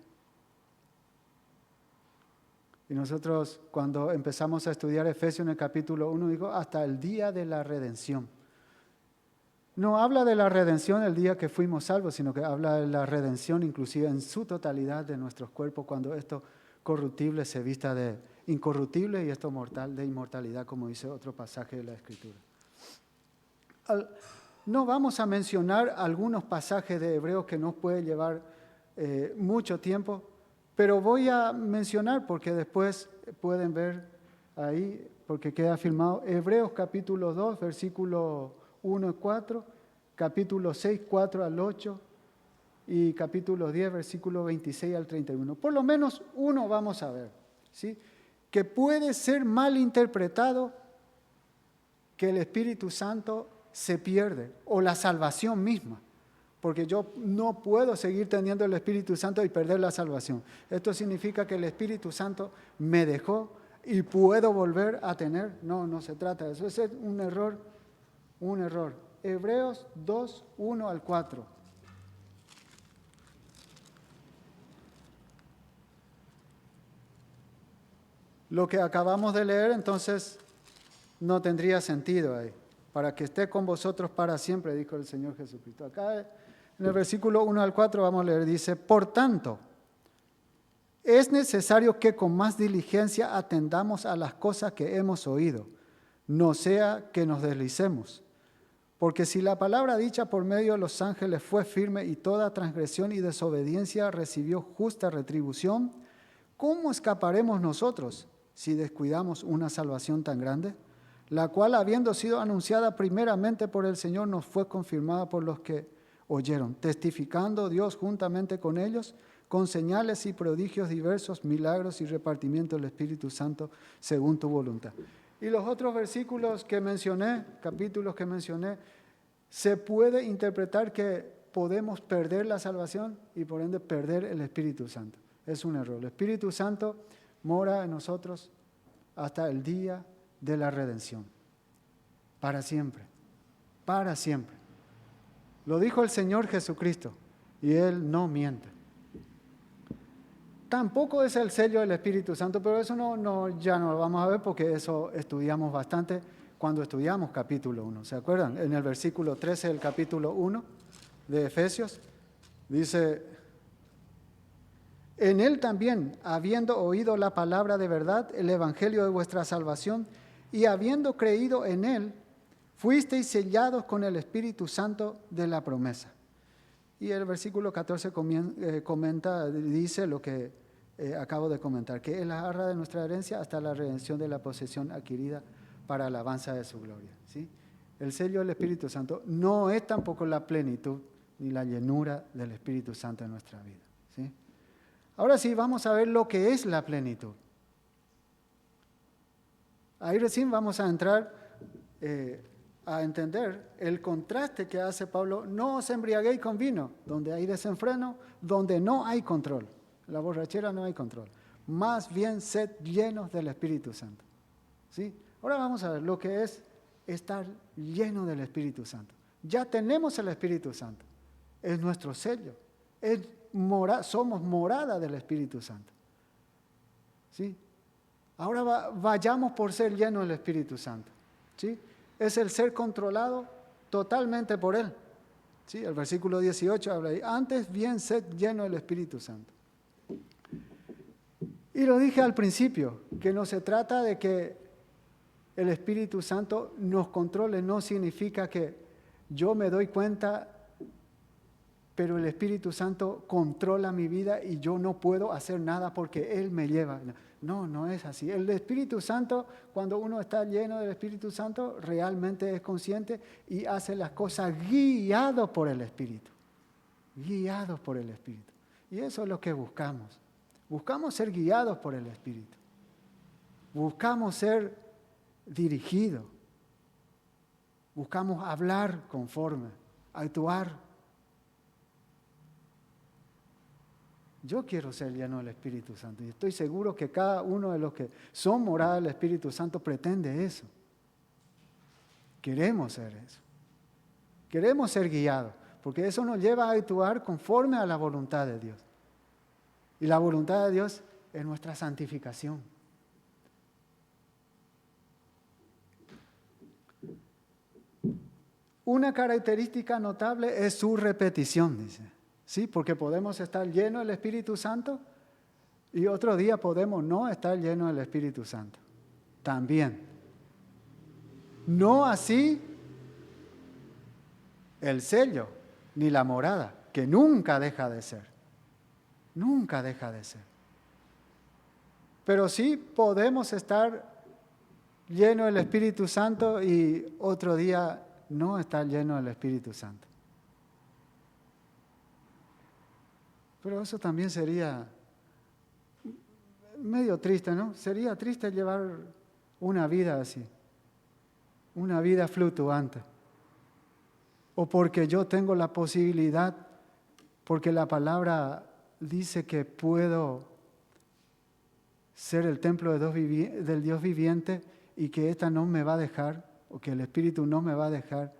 Speaker 3: Y nosotros cuando empezamos a estudiar Efesios en el capítulo 1, dijo, hasta el día de la redención. No habla de la redención el día que fuimos salvos, sino que habla de la redención inclusive en su totalidad de nuestros cuerpos, cuando esto corruptible se vista de incorruptible y esto mortal de inmortalidad, como dice otro pasaje de la Escritura. No vamos a mencionar algunos pasajes de Hebreos que nos puede llevar mucho tiempo, pero voy a mencionar porque después pueden ver ahí, porque queda filmado, Hebreos capítulo 2, versículo 1 y 4, capítulo 6, 4 al 8 y capítulo 10, versículo 26 al 31. Por lo menos uno vamos a ver, ¿sí? Que puede ser mal interpretado que el Espíritu Santo se pierde o la salvación misma. Porque yo no puedo seguir teniendo el Espíritu Santo y perder la salvación. Esto significa que el Espíritu Santo me dejó y puedo volver a tener. No se trata de eso. Ese es un error. Hebreos 2, 1 al 4. Lo que acabamos de leer, entonces, no tendría sentido ahí. Para que esté con vosotros para siempre, dijo el Señor Jesucristo. Acá en el versículo 1 al 4 vamos a leer, dice, por tanto, es necesario que con más diligencia atendamos a las cosas que hemos oído, no sea que nos deslicemos. Porque si la palabra dicha por medio de los ángeles fue firme y toda transgresión y desobediencia recibió justa retribución, ¿cómo escaparemos nosotros si descuidamos una salvación tan grande? La cual, habiendo sido anunciada primeramente por el Señor, nos fue confirmada por los que oyeron, testificando Dios juntamente con ellos, con señales y prodigios diversos, milagros y repartimiento del Espíritu Santo según tu voluntad. Y los otros versículos que mencioné, capítulos que mencioné, se puede interpretar que podemos perder la salvación y por ende perder el Espíritu Santo. Es un error. El Espíritu Santo mora en nosotros hasta el día de la redención. Para siempre. Para siempre. Lo dijo el Señor Jesucristo y Él no miente. Tampoco es el sello del Espíritu Santo, pero eso ya no lo vamos a ver porque eso estudiamos bastante cuando estudiamos capítulo 1. ¿Se acuerdan? En el versículo 13 del capítulo 1 de Efesios dice, en Él también, habiendo oído la palabra de verdad, el evangelio de vuestra salvación, y habiendo creído en Él, fuisteis sellados con el Espíritu Santo de la promesa. Y el versículo 14 dice lo que acabo de comentar, que es la arra de nuestra herencia hasta la redención de la posesión adquirida para alabanza de su gloria. ¿Sí? El sello del Espíritu Santo no es tampoco la plenitud ni la llenura del Espíritu Santo en nuestra vida. ¿Sí? Ahora sí, vamos a ver lo que es la plenitud. Ahí recién vamos a entrar a entender el contraste que hace Pablo. No os embriaguéis con vino, donde hay desenfreno, donde no hay control. En la borrachera no hay control. Más bien sed llenos del Espíritu Santo. ¿Sí? Ahora vamos a ver lo que es estar lleno del Espíritu Santo. Ya tenemos el Espíritu Santo. es nuestro sello. Somos morada del Espíritu Santo. ¿Sí? Ahora vayamos por ser llenos del Espíritu Santo. ¿Sí? Es el ser controlado totalmente por Él. ¿Sí? El versículo 18 habla ahí, antes bien sed lleno del Espíritu Santo. Y lo dije al principio, que no se trata de que el Espíritu Santo nos controle, no significa que yo me doy cuenta, pero el Espíritu Santo controla mi vida y yo no puedo hacer nada porque Él me lleva. No, no es así. El Espíritu Santo, cuando uno está lleno del Espíritu Santo, realmente es consciente y hace las cosas guiado por el Espíritu. Guiados por el Espíritu. Y eso es lo que buscamos. Buscamos ser guiados por el Espíritu. Buscamos ser dirigidos. Buscamos hablar conforme, actuar. Yo quiero ser lleno del Espíritu Santo y estoy seguro que cada uno de los que son morada del Espíritu Santo pretende eso. Queremos ser eso. Queremos ser guiados, porque eso nos lleva a actuar conforme a la voluntad de Dios. Y la voluntad de Dios es nuestra santificación. Una característica notable es su repetición, dice. Sí, porque podemos estar llenos del Espíritu Santo y otro día podemos no estar llenos del Espíritu Santo. También. No así el sello ni la morada, que nunca deja de ser. Nunca deja de ser. Pero sí podemos estar llenos del Espíritu Santo y otro día no estar llenos del Espíritu Santo. Pero eso también sería medio triste, ¿no? Sería triste llevar una vida así, una vida fluctuante. O porque yo tengo la posibilidad, porque la palabra dice que puedo ser el templo del Dios viviente y que esta no me va a dejar, o que el Espíritu no me va a dejar,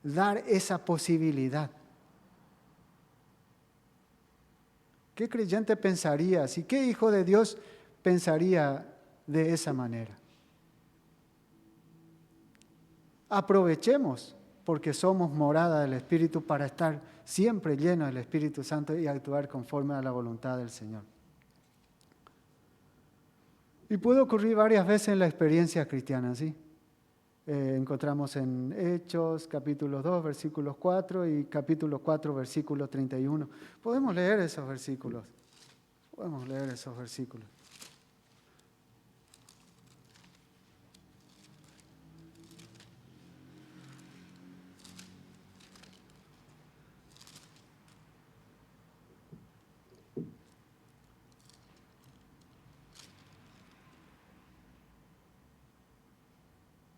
Speaker 3: dar esa posibilidad. ¿Qué creyente pensaría así? ¿Qué hijo de Dios pensaría de esa manera? Aprovechemos, porque somos morada del Espíritu, para estar siempre llenos del Espíritu Santo y actuar conforme a la voluntad del Señor. Y puede ocurrir varias veces en la experiencia cristiana, ¿sí? Encontramos en Hechos, capítulo 2, versículos 4 y capítulo 4, versículo 31. Podemos leer esos versículos. Podemos leer esos versículos.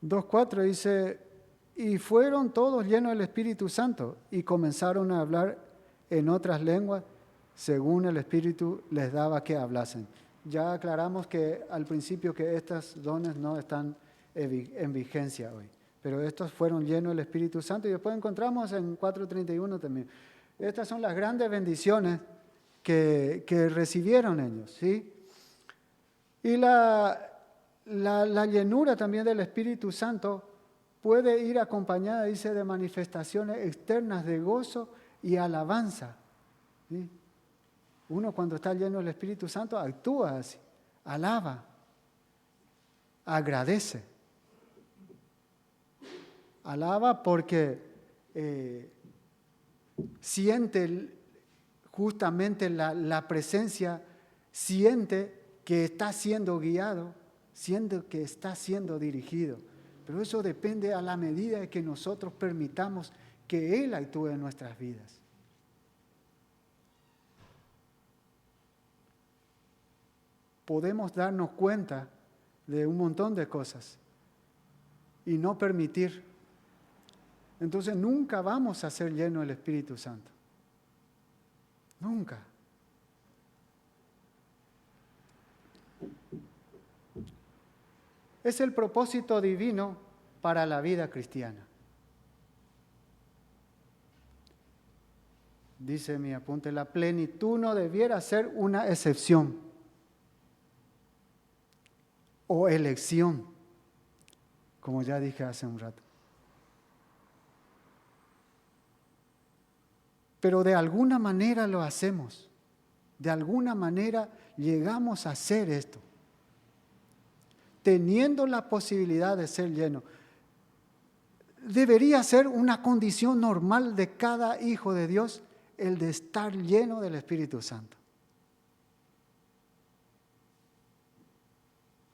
Speaker 3: Dos 2:4 dice, y fueron todos llenos del Espíritu Santo y comenzaron a hablar en otras lenguas según el Espíritu les daba que hablasen. Ya aclaramos que al principio que estos dones no están en vigencia hoy, pero estos fueron llenos del Espíritu Santo y después encontramos en 4:31 también. Estas son las grandes bendiciones que recibieron ellos, ¿sí? Y la llenura también del Espíritu Santo puede ir acompañada, dice, de manifestaciones externas de gozo y alabanza. ¿Sí? Uno cuando está lleno del Espíritu Santo actúa así, alaba, agradece. Alaba porque siente justamente la presencia, siente que está siendo guiado, siendo que está siendo dirigido. Pero eso depende a la medida de que nosotros permitamos que Él actúe en nuestras vidas. Podemos darnos cuenta de un montón de cosas y no permitir. Entonces nunca vamos a ser llenos del Espíritu Santo. Nunca. Es el propósito divino para la vida cristiana. dice mi apunte, la plenitud no debiera ser una excepción o elección, como ya dije hace un rato. Pero de alguna manera lo hacemos, de alguna manera llegamos a hacer esto, teniendo la posibilidad de ser lleno. Debería ser una condición normal de cada hijo de Dios el de estar lleno del Espíritu Santo.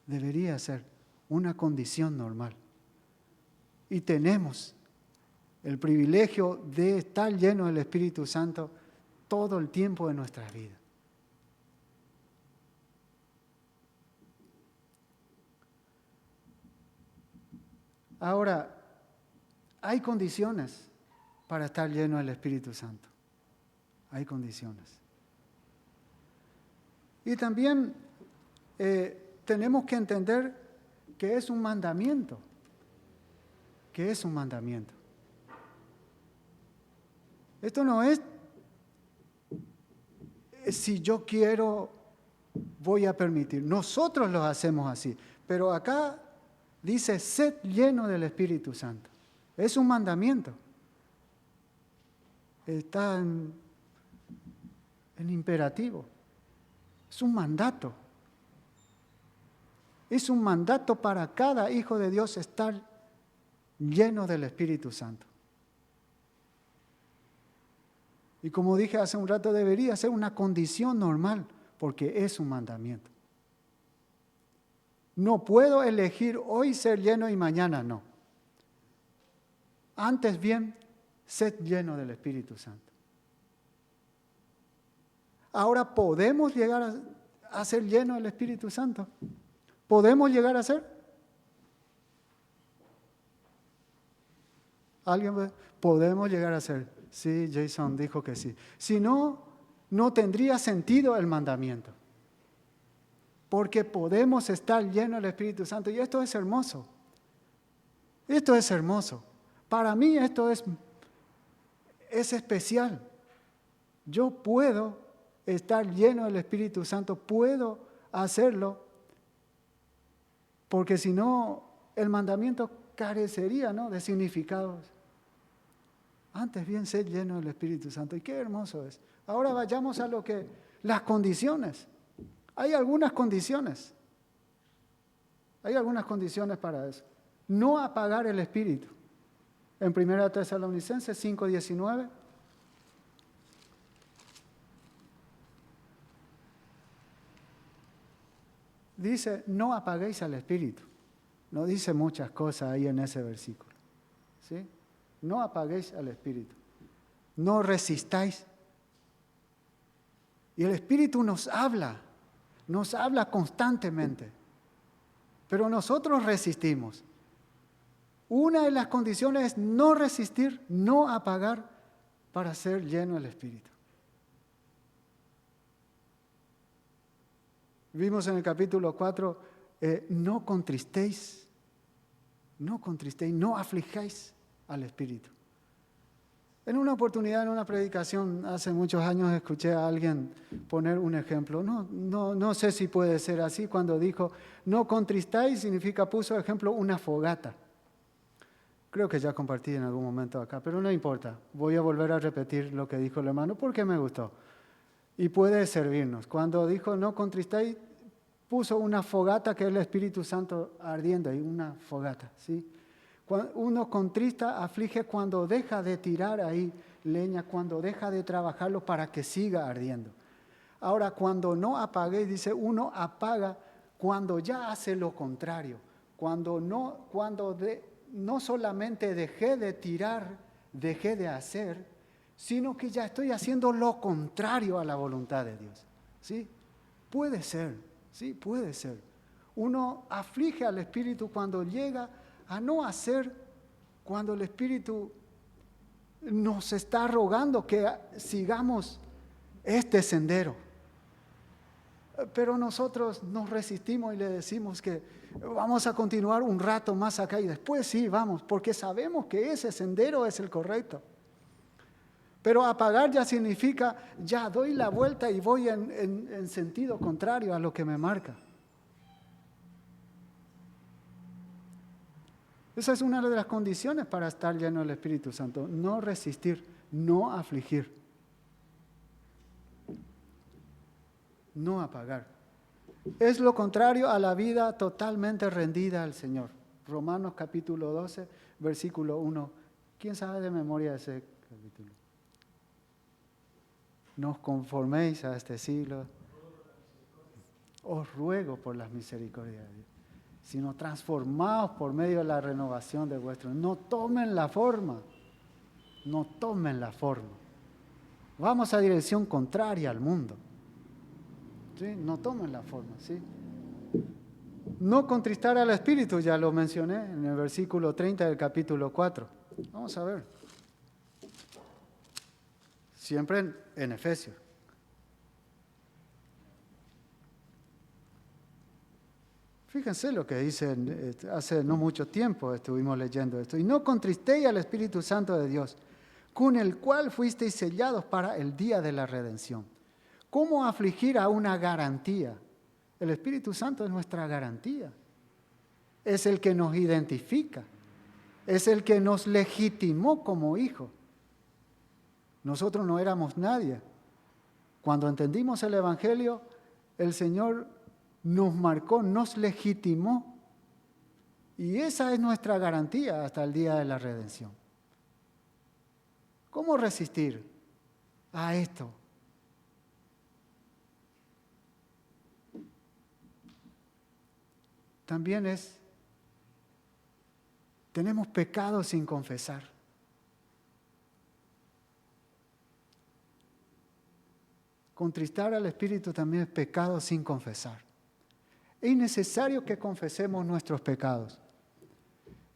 Speaker 3: Debería ser una condición normal. Y tenemos el privilegio de estar lleno del Espíritu Santo todo el tiempo de nuestra vida. Ahora, hay condiciones para estar lleno del Espíritu Santo. Hay condiciones. Y también tenemos que entender que es un mandamiento. Que es un mandamiento. Esto no es, si yo quiero, voy a permitir. Nosotros lo hacemos así. Pero acá dice, sed lleno del Espíritu Santo. Es un mandamiento. Está en imperativo. Es un mandato. Es un mandato para cada hijo de Dios estar lleno del Espíritu Santo. Y como dije hace un rato, debería ser una condición normal, porque es un mandamiento. No puedo elegir hoy ser lleno y mañana no. Antes bien, sed lleno del Espíritu Santo. Ahora, ¿podemos llegar a ser llenos del Espíritu Santo? ¿Podemos llegar a ser? ¿Alguien? ¿Podemos llegar a ser? Sí, Jason dijo que sí. Si no, no tendría sentido el mandamiento. Porque podemos estar llenos del Espíritu Santo. Y esto es hermoso. Esto es hermoso. Para mí esto es especial. Yo puedo estar lleno del Espíritu Santo, puedo hacerlo, porque si no, el mandamiento carecería, ¿no?, de significados. Antes bien, sed lleno del Espíritu Santo. Y qué hermoso es. Ahora vayamos a las condiciones. Hay algunas condiciones. Hay algunas condiciones para eso. No apagar el Espíritu. En 1 Tesalonicenses 5:19. Dice, no apaguéis al Espíritu. No dice muchas cosas ahí en ese versículo. ¿Sí? No apaguéis al Espíritu. No resistáis. Y el Espíritu nos habla constantemente. Pero nosotros resistimos. Una de las condiciones es no resistir, no apagar para ser lleno del Espíritu. Vimos en el capítulo 4, no contristéis, no aflijáis al Espíritu. En una oportunidad, en una predicación, hace muchos años, escuché a alguien poner un ejemplo. No sé si puede ser así. Cuando dijo, no contristáis, significa, puso ejemplo, una fogata. Creo que ya compartí en algún momento acá, pero no importa. Voy a volver a repetir lo que dijo el hermano porque me gustó. Y puede servirnos. Cuando dijo, no contristáis, puso una fogata que es el Espíritu Santo ardiendo ahí, una fogata, ¿sí? Uno contrista, aflige cuando deja de tirar ahí leña, cuando deja de trabajarlo para que siga ardiendo. Ahora, cuando no apaguéis, dice, uno apaga cuando ya hace lo contrario, cuando no solamente dejé de tirar, dejé de hacer, sino que ya estoy haciendo lo contrario a la voluntad de Dios. ¿Sí? Puede ser, sí, puede ser. Uno aflige al Espíritu cuando llega a no hacer, cuando el Espíritu nos está rogando que sigamos este sendero. Pero nosotros nos resistimos y le decimos que vamos a continuar un rato más acá y después sí, vamos, porque sabemos que ese sendero es el correcto. Pero apagar ya significa, ya doy la vuelta y voy en sentido contrario a lo que me marca. Esa es una de las condiciones para estar lleno del Espíritu Santo. No resistir, no afligir, no apagar. Es lo contrario a la vida totalmente rendida al Señor. Romanos capítulo 12, versículo 1. ¿Quién sabe de memoria ese capítulo? No os conforméis a este siglo. Os ruego por las misericordias de Dios, sino transformaos por medio de la renovación de vuestro. No tomen la forma. No tomen la forma. Vamos a dirección contraria al mundo. ¿Sí? No tomen la forma, ¿sí? No contristar al Espíritu, ya lo mencioné en el versículo 30 del capítulo 4. Vamos a ver. Siempre en Efesios. Fíjense lo que dice, hace no mucho tiempo estuvimos leyendo esto. Y no contristéis al Espíritu Santo de Dios, con el cual fuisteis sellados para el día de la redención. ¿Cómo afligir a una garantía? El Espíritu Santo es nuestra garantía. Es el que nos identifica. Es el que nos legitimó como hijos. Nosotros no éramos nadie. Cuando entendimos el Evangelio, el Señor nos marcó, nos legitimó. Y esa es nuestra garantía hasta el día de la redención. ¿Cómo resistir a esto? También tenemos pecados sin confesar. Contristar al Espíritu también es pecado sin confesar. Es necesario que confesemos nuestros pecados.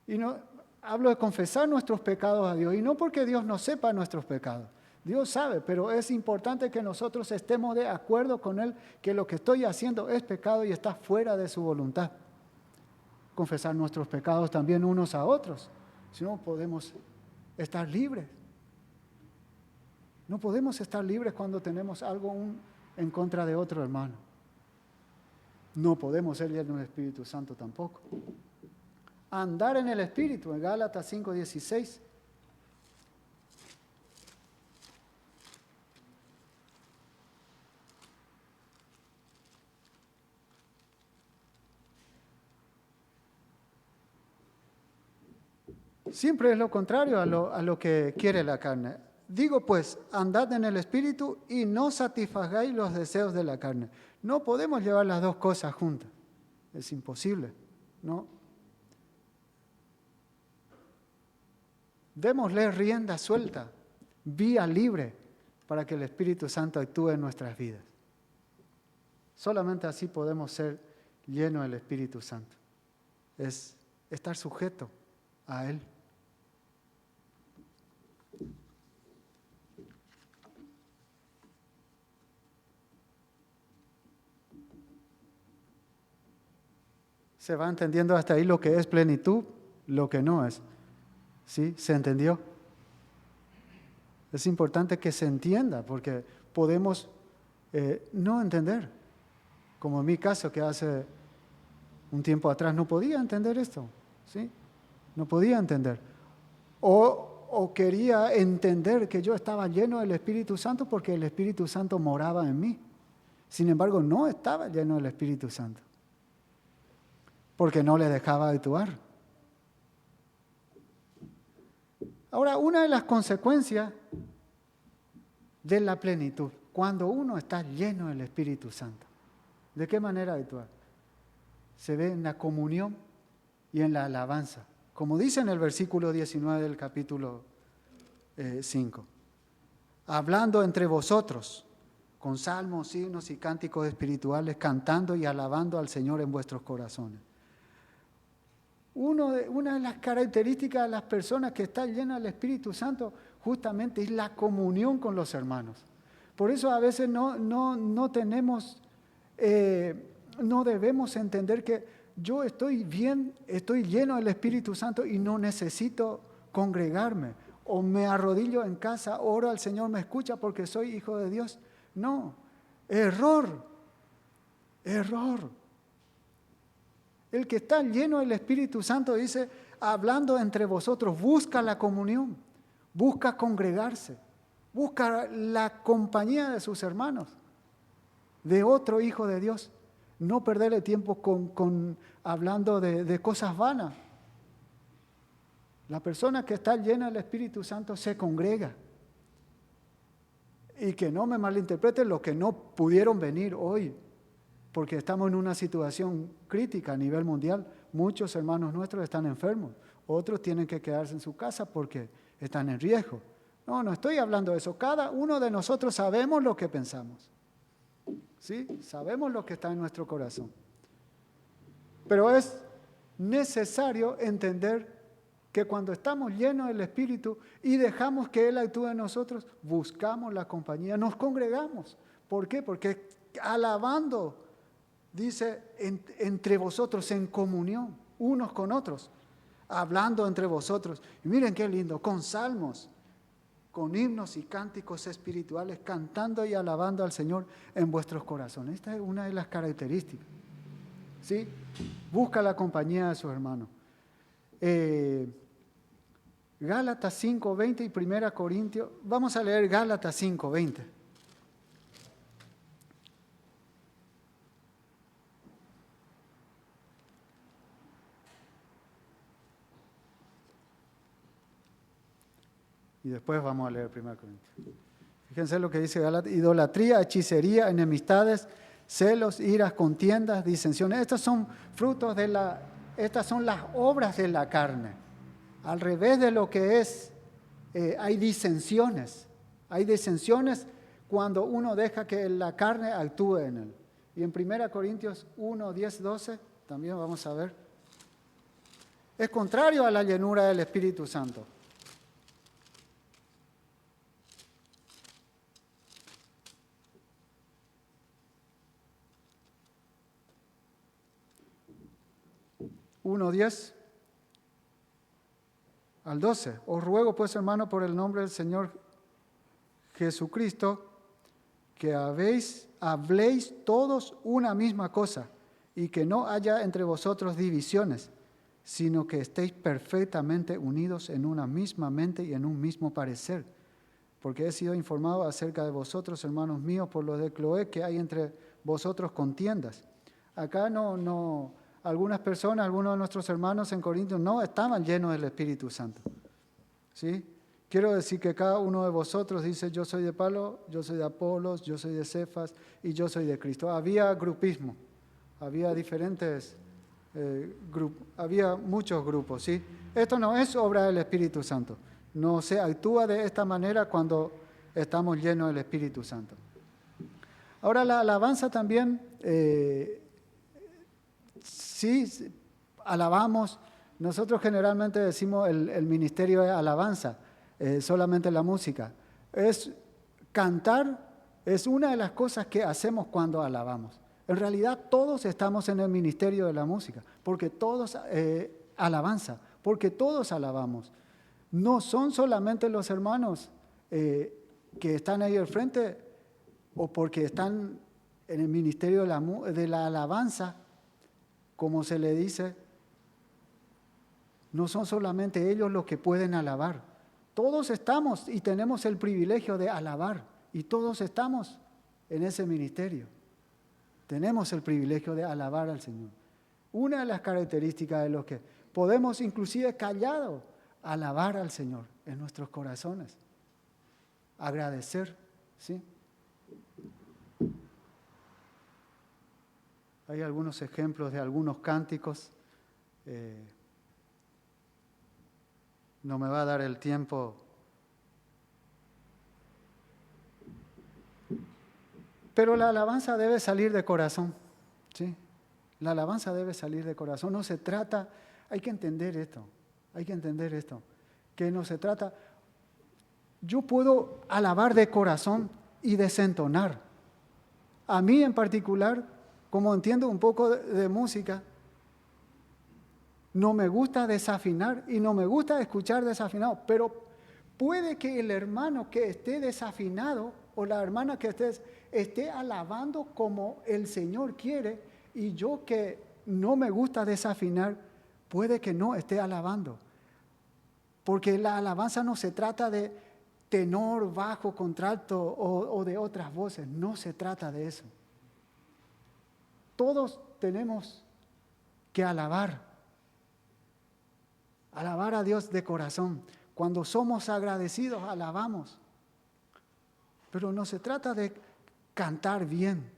Speaker 3: Y no hablo de confesar nuestros pecados a Dios, y no porque Dios no sepa nuestros pecados. Dios sabe, pero es importante que nosotros estemos de acuerdo con Él que lo que estoy haciendo es pecado y está fuera de su voluntad. Confesar nuestros pecados también unos a otros, si no podemos estar libres. No podemos estar libres cuando tenemos algo en contra de otro hermano. No podemos ser llenos del Espíritu Santo tampoco. Andar en el Espíritu, en Gálatas 5:16. Siempre es lo contrario a lo que quiere la carne. Digo pues, andad en el Espíritu y no satisfagáis los deseos de la carne. No podemos llevar las dos cosas juntas. Es imposible, ¿no? Démosle rienda suelta, vía libre, para que el Espíritu Santo actúe en nuestras vidas. Solamente así podemos ser llenos del Espíritu Santo. Es estar sujeto a Él. ¿Se va entendiendo hasta ahí lo que es plenitud, lo que no es? ¿Sí? ¿Se entendió? Es importante que se entienda, porque podemos no entender. Como en mi caso, que hace un tiempo atrás no podía entender esto, ¿sí? No podía entender. O quería entender que yo estaba lleno del Espíritu Santo porque el Espíritu Santo moraba en mí. Sin embargo, no estaba lleno del Espíritu Santo, porque no le dejaba actuar. Ahora, una de las consecuencias de la plenitud, cuando uno está lleno del Espíritu Santo, ¿de qué manera actuar? Se ve en la comunión y en la alabanza. Como dice en el versículo 19 del capítulo 5. Hablando entre vosotros, con salmos, himnos y cánticos espirituales, cantando y alabando al Señor en vuestros corazones. Una de las características de las personas que están llenas del Espíritu Santo justamente es la comunión con los hermanos. Por eso a veces no debemos entender que yo estoy bien, estoy lleno del Espíritu Santo y no necesito congregarme o me arrodillo en casa, oro al Señor, me escucha porque soy hijo de Dios. No, error. El que está lleno del Espíritu Santo dice, hablando entre vosotros, busca la comunión, busca congregarse, busca la compañía de sus hermanos, de otro hijo de Dios. No perderle tiempo hablando de cosas vanas. La persona que está llena del Espíritu Santo se congrega. Y que no me malinterpreten los que no pudieron venir hoy, porque estamos en una situación crítica a nivel mundial. Muchos hermanos nuestros están enfermos, otros tienen que quedarse en su casa porque están en riesgo. No estoy hablando de eso. Cada uno de nosotros sabemos lo que pensamos. ¿Sí? Sabemos lo que está en nuestro corazón. Pero es necesario entender que cuando estamos llenos del Espíritu y dejamos que Él actúe en nosotros, buscamos la compañía, nos congregamos. ¿Por qué? Porque alabando, dice, entre vosotros, en comunión, unos con otros, hablando entre vosotros. Y miren qué lindo, con salmos, con himnos y cánticos espirituales, cantando y alabando al Señor en vuestros corazones. Esta es una de las características. ¿Sí? Busca la compañía de sus hermanos. Gálatas 5:20 y 1 Corintios. Vamos a leer Gálatas 5:20. Y después vamos a leer 1 Corintios. Fíjense lo que dice Gálatas: idolatría, hechicería, enemistades, celos, iras, contiendas, disensiones. Estos son frutos estas son las obras de la carne. Al revés de lo que es, hay disensiones. Hay disensiones cuando uno deja que la carne actúe en él. Y en 1 Corintios 1, 10, 12, también vamos a ver. Es contrario a la llenura del Espíritu Santo. Uno, 10 al 12. Os ruego pues, hermano, por el nombre del Señor Jesucristo, que habléis todos una misma cosa y que no haya entre vosotros divisiones, sino que estéis perfectamente unidos en una misma mente y en un mismo parecer. Porque he sido informado acerca de vosotros, hermanos míos, por los de Cloé, que hay entre vosotros contiendas. Acá algunas personas, algunos de nuestros hermanos en Corintios no estaban llenos del Espíritu Santo. ¿Sí? Quiero decir que cada uno de vosotros dice: yo soy de Pablo, yo soy de Apolos, yo soy de Cefas y yo soy de Cristo. Había grupismo, había diferentes grupos, había muchos grupos. ¿Sí? Esto no es obra del Espíritu Santo. No se actúa de esta manera cuando estamos llenos del Espíritu Santo. Ahora, la alabanza también, sí, alabamos. Nosotros generalmente decimos el ministerio de alabanza, solamente la música. Cantar es una de las cosas que hacemos cuando alabamos. En realidad todos estamos en el ministerio de la música, porque todos porque todos alabamos. No son solamente los hermanos que están ahí al frente o porque están en el ministerio de la alabanza, como se le dice. No son solamente ellos los que pueden alabar. Todos estamos y tenemos el privilegio de alabar y todos estamos en ese ministerio. Tenemos el privilegio de alabar al Señor. Una de las características de los que podemos inclusive callado alabar al Señor en nuestros corazones. Agradecer, ¿sí? Hay algunos ejemplos de algunos cánticos. No me va a dar el tiempo. Pero la alabanza debe salir de corazón, ¿sí? La alabanza debe salir de corazón. No se trata, hay que entender esto, que no se trata. Yo puedo alabar de corazón y desentonar. A mí en particular, como entiendo un poco de música, no me gusta desafinar y no me gusta escuchar desafinado, pero Puede que el hermano que esté desafinado o la hermana que esté alabando como el Señor quiere, y yo que no me gusta desafinar, puede que no esté alabando. Porque la alabanza no se trata de tenor, bajo, contralto o de otras voces. No se trata de eso. Todos tenemos que alabar a Dios de corazón. Cuando somos agradecidos, alabamos. Pero no se trata de cantar bien.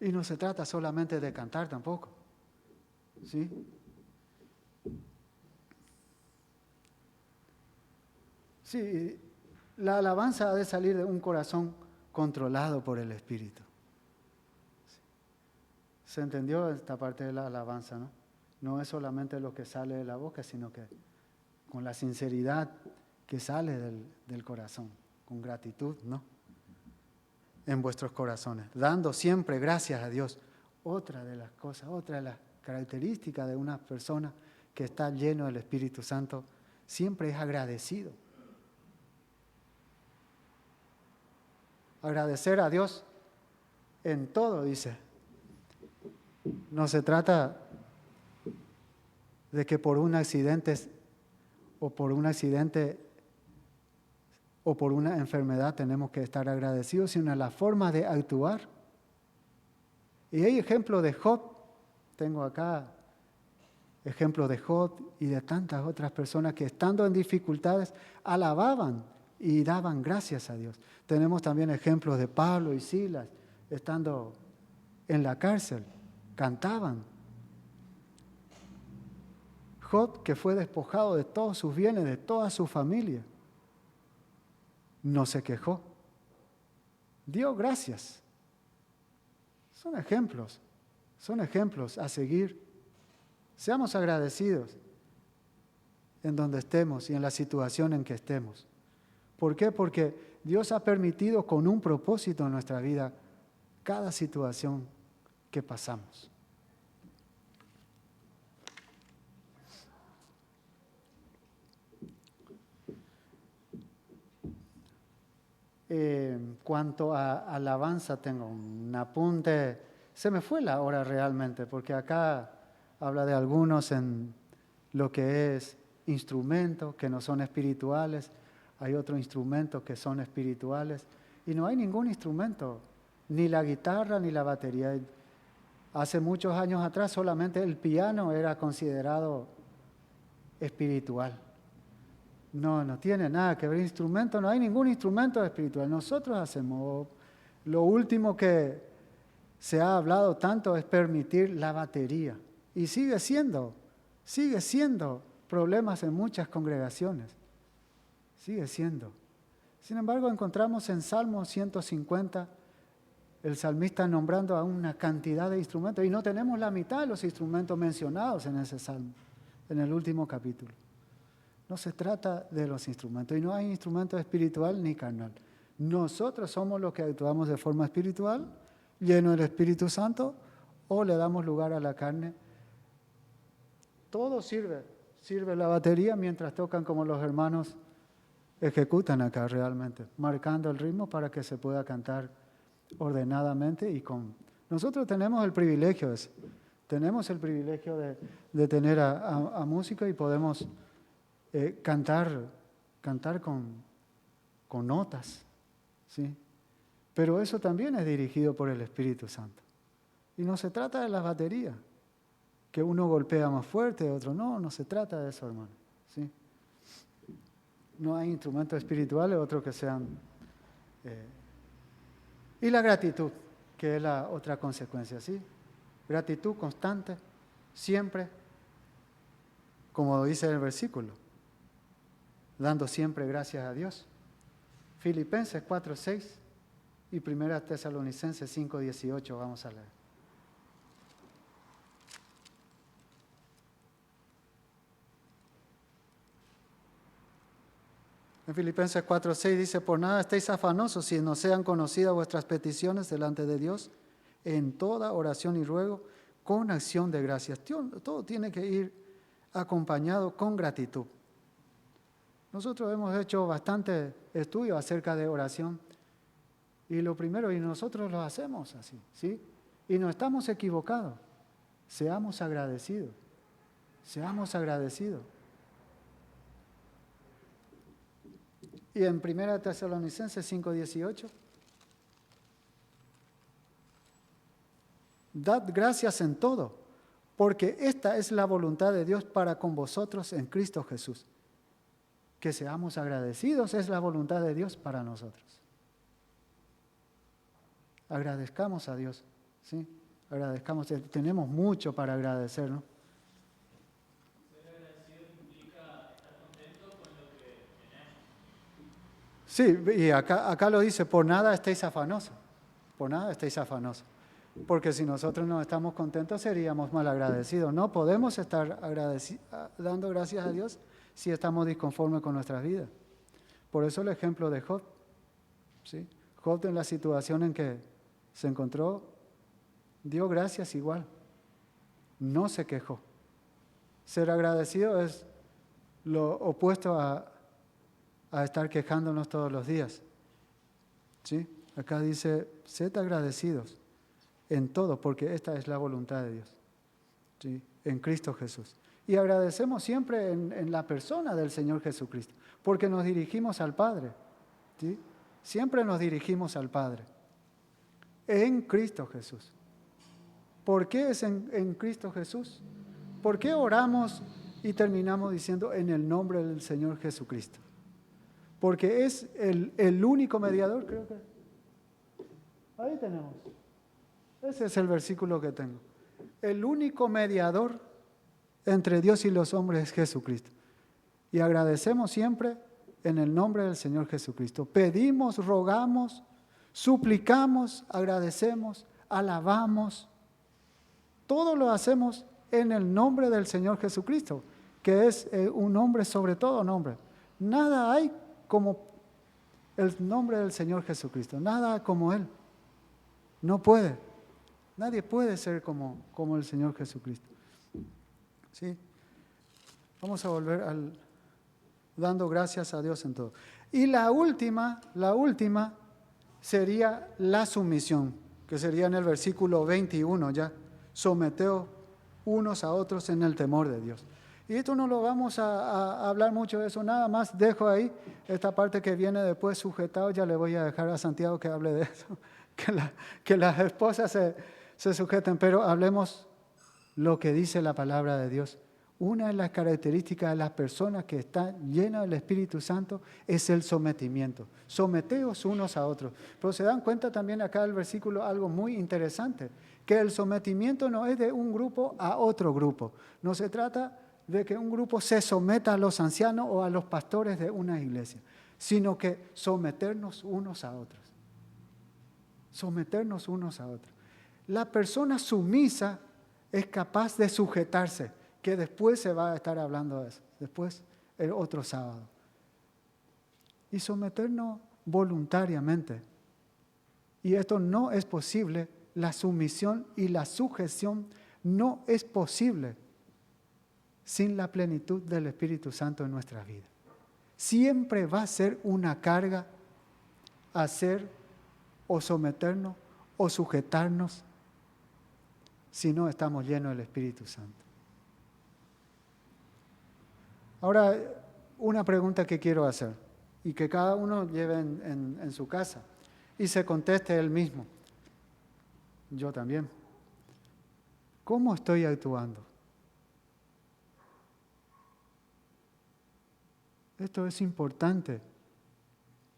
Speaker 3: Y no se trata solamente de cantar tampoco. ¿Sí? Sí, la alabanza ha de salir de un corazón controlado por el Espíritu. ¿Se entendió esta parte de la alabanza, no? No es solamente lo que sale de la boca, sino que con la sinceridad que sale del corazón, con gratitud, ¿no? En vuestros corazones, dando siempre gracias a Dios. Otra de las cosas, otra de las características de una persona que está lleno del Espíritu Santo, siempre es agradecido. Agradecer a Dios en todo, dice. No se trata de que por un accidente o por una enfermedad tenemos que estar agradecidos, sino en la forma de actuar. Y hay ejemplos de Job, tengo acá ejemplos de Job y de tantas otras personas que estando en dificultades alababan y daban gracias a Dios. Tenemos también ejemplos de Pablo y Silas, estando en la cárcel, cantaban. Job, que fue despojado de todos sus bienes, de toda su familia, no se quejó, dio gracias. Son ejemplos a seguir. Seamos agradecidos en donde estemos y en la situación en que estemos. ¿Por qué? Porque Dios ha permitido con un propósito en nuestra vida cada situación que pasamos. En cuanto a alabanza, tengo un apunte. Se me fue la hora realmente, porque acá habla de algunos en lo que es instrumentos que no son espirituales. Hay otros instrumentos que son espirituales. Y no hay ningún instrumento, ni la guitarra ni la batería. Hace muchos años atrás solamente el piano era considerado espiritual. No tiene nada que ver instrumento, no hay ningún instrumento espiritual. Nosotros hacemos, lo último que se ha hablado tanto es permitir la batería. Y sigue siendo problemas en muchas congregaciones. Sigue siendo. Sin embargo, encontramos en Salmo 150 el salmista nombrando a una cantidad de instrumentos y no tenemos la mitad de los instrumentos mencionados en ese salmo, en el último capítulo. No se trata de los instrumentos y no hay instrumento espiritual ni carnal. Nosotros somos los que actuamos de forma espiritual, lleno del Espíritu Santo, o le damos lugar a la carne. Todo sirve la batería mientras tocan como los hermanos ejecutan acá realmente, marcando el ritmo para que se pueda cantar ordenadamente y con... Nosotros tenemos el privilegio de tener a músicos y podemos cantar con notas, ¿sí? Pero eso también es dirigido por el Espíritu Santo. Y no se trata de las baterías, que uno golpea más fuerte, otro no se trata de eso, hermano, ¿sí? No hay instrumentos espirituales, otros que sean... Y la gratitud, que es la otra consecuencia, ¿sí? Gratitud constante, siempre, como dice el versículo, dando siempre gracias a Dios. Filipenses 4:6 y 1 Tesalonicenses 5:18 vamos a leer. En Filipenses 4:6 dice, por nada estéis afanosos, si no sean conocidas vuestras peticiones delante de Dios, en toda oración y ruego, con acción de gracias. Todo tiene que ir acompañado con gratitud. Nosotros hemos hecho bastante estudio acerca de oración. Y lo primero, y nosotros lo hacemos así, ¿sí? Y no estamos equivocados. Seamos agradecidos. Seamos agradecidos. Y en 1 Tesalonicenses 5:18, dad gracias en todo, porque esta es la voluntad de Dios para con vosotros en Cristo Jesús. Que seamos agradecidos es la voluntad de Dios para nosotros. Agradezcamos a Dios, ¿sí? Agradezcamos, tenemos mucho para agradecer, ¿no?
Speaker 2: Ser agradecido implica estar contento con lo que tenemos.
Speaker 3: Sí, y acá lo dice, por nada estéis afanosos, por nada estéis afanosos. Porque si nosotros no estamos contentos seríamos mal agradecidos. No podemos estar dando gracias a Dios si estamos disconformes con nuestras vidas. Por eso el ejemplo de Job, ¿sí? Job en la situación en que se encontró, dio gracias igual, no se quejó. Ser agradecido es lo opuesto a estar quejándonos todos los días, ¿sí? Acá dice, sed agradecidos en todo, porque esta es la voluntad de Dios, ¿sí? En Cristo Jesús. Y agradecemos siempre en la persona del Señor Jesucristo, porque nos dirigimos al Padre, ¿sí? Siempre nos dirigimos al Padre, en Cristo Jesús. ¿Por qué es en Cristo Jesús? ¿Por qué oramos y terminamos diciendo en el nombre del Señor Jesucristo? Porque es el único mediador, creo que. Ahí tenemos. Ese es el versículo que tengo. El único mediador entre Dios y los hombres es Jesucristo. Y agradecemos siempre en el nombre del Señor Jesucristo. Pedimos, rogamos, suplicamos, agradecemos, alabamos. Todo lo hacemos en el nombre del Señor Jesucristo, que es un nombre sobre todo nombre. Nada hay como el nombre del Señor Jesucristo, nada como Él. No puede. Nadie puede ser como el Señor Jesucristo. ¿Sí? Vamos a volver dando gracias a Dios en todo. Y la última sería la sumisión, que sería en el versículo 21 ya. Someteos unos a otros en el temor de Dios. Y esto no lo vamos a hablar mucho de eso, nada más dejo ahí esta parte que viene después sujetado, ya le voy a dejar a Santiago que hable de eso, que las esposas se sujeten, pero hablemos lo que dice la palabra de Dios. Una de las características de las personas que están llenas del Espíritu Santo es el sometimiento. Someteos unos a otros. Pero se dan cuenta también acá del versículo algo muy interesante, que el sometimiento no es de un grupo a otro grupo. No se trata de que un grupo se someta a los ancianos o a los pastores de una iglesia, sino que someternos unos a otros. Someternos unos a otros. La persona sumisa es capaz de sujetarse, que después se va a estar hablando de eso, después el otro sábado. Y someternos voluntariamente. Y esto no es posible, la sumisión y la sujeción no es posible sin la plenitud del Espíritu Santo en nuestras vidas. Siempre va a ser una carga hacer o someternos o sujetarnos si no estamos llenos del Espíritu Santo. Ahora, una pregunta que quiero hacer y que cada uno lleve en su casa y se conteste él mismo. Yo también. ¿Cómo estoy actuando? Esto es importante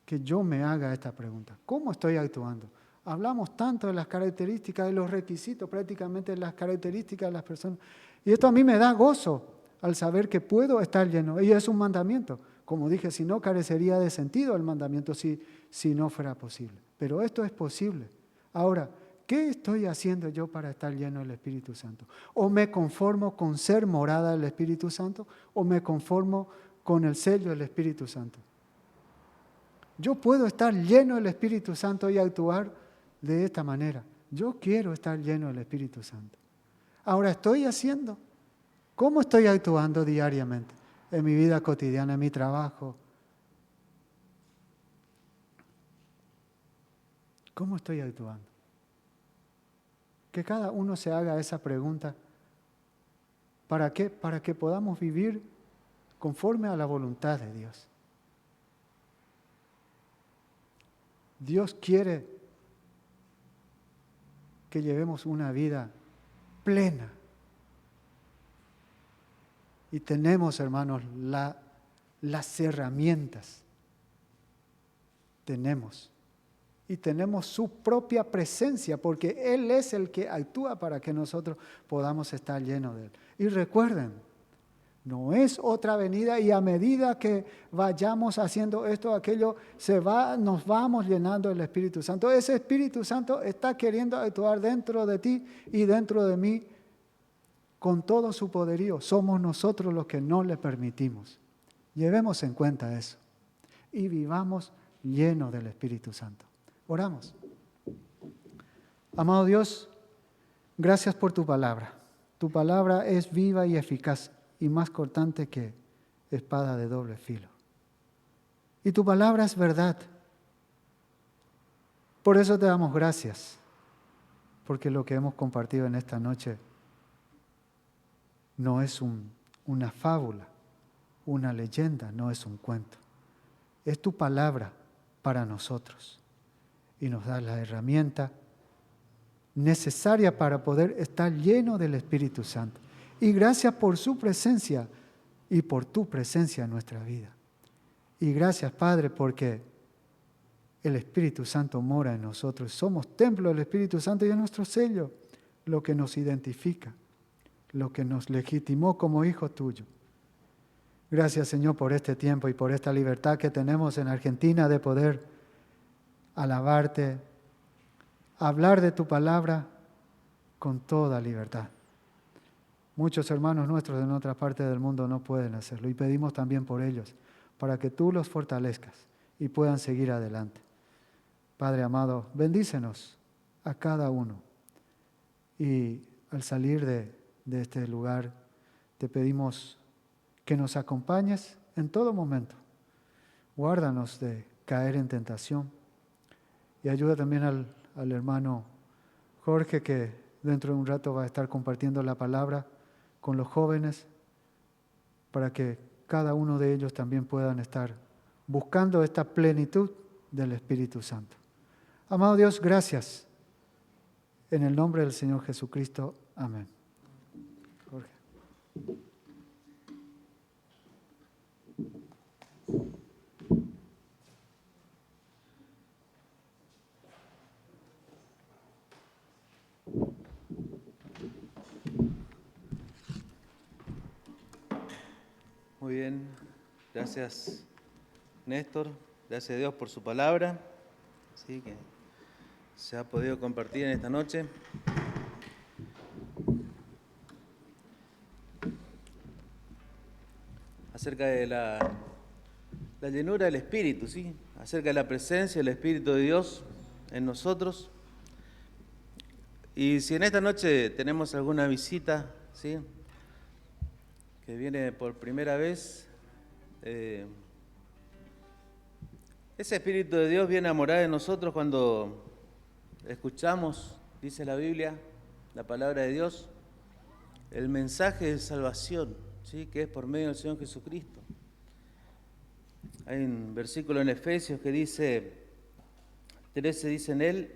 Speaker 3: que yo me haga esta pregunta. ¿Cómo estoy actuando? Hablamos tanto de las características, de los requisitos, prácticamente de las características de las personas. Y esto a mí me da gozo al saber que puedo estar lleno. Y es un mandamiento. Como dije, si no, carecería de sentido el mandamiento si no fuera posible. Pero esto es posible. Ahora, ¿qué estoy haciendo yo para estar lleno del Espíritu Santo? ¿O me conformo con ser morada del Espíritu Santo? ¿O me conformo con el sello del Espíritu Santo? Yo puedo estar lleno del Espíritu Santo y actuar de esta manera. Yo quiero estar lleno del Espíritu Santo. Ahora, ¿estoy haciendo? ¿Cómo estoy actuando diariamente? En mi vida cotidiana, en mi trabajo, ¿Cómo estoy actuando? Que cada uno se haga esa pregunta. ¿Para qué? Para que podamos vivir conforme a la voluntad de Dios. Dios quiere que llevemos una vida plena. Y tenemos, hermanos, las herramientas. Tenemos. Y tenemos su propia presencia, porque Él es el que actúa para que nosotros podamos estar llenos de Él. Y recuerden, no es otra venida, y a medida que vayamos haciendo esto o aquello, nos vamos llenando del Espíritu Santo. Ese Espíritu Santo está queriendo actuar dentro de ti y dentro de mí con todo su poderío. Somos nosotros los que no le permitimos. Llevemos en cuenta eso y vivamos llenos del Espíritu Santo. Oramos. Amado Dios, gracias por tu palabra. Tu palabra es viva y eficaz y más cortante que espada de doble filo. Y tu palabra es verdad. Por eso te damos gracias, porque lo que hemos compartido en esta noche no es una fábula, una leyenda, no es un cuento. Es tu palabra para nosotros y nos da la herramienta necesaria para poder estar lleno del Espíritu Santo. Y gracias por su presencia y por tu presencia en nuestra vida. Y gracias, Padre, porque el Espíritu Santo mora en nosotros. Somos templo del Espíritu Santo y es nuestro sello lo que nos identifica, lo que nos legitimó como hijos tuyos. Gracias, Señor, por este tiempo y por esta libertad que tenemos en Argentina de poder alabarte, hablar de tu palabra con toda libertad. Muchos hermanos nuestros en otras partes del mundo no pueden hacerlo y pedimos también por ellos, para que tú los fortalezcas y puedan seguir adelante. Padre amado, bendícenos a cada uno y al salir de este lugar te pedimos que nos acompañes en todo momento. Guárdanos de caer en tentación y ayuda también al hermano Jorge, que dentro de un rato va a estar compartiendo la palabra con los jóvenes, para que cada uno de ellos también puedan estar buscando esta plenitud del Espíritu Santo. Amado Dios, gracias. En el nombre del Señor Jesucristo. Amén. Jorge.
Speaker 1: Muy bien, gracias Néstor, gracias a Dios por su palabra, ¿sí? Que se ha podido compartir en esta noche. Acerca de la llenura del Espíritu, ¿sí? Acerca de la presencia del Espíritu de Dios en nosotros. Y si en esta noche tenemos alguna visita, ¿sí?, que viene por primera vez, ese Espíritu de Dios viene a morar en nosotros cuando escuchamos, dice la Biblia, la palabra de Dios, el mensaje de salvación, ¿sí?, que es por medio del Señor Jesucristo. Hay un versículo en Efesios que dice, 13 dice en él,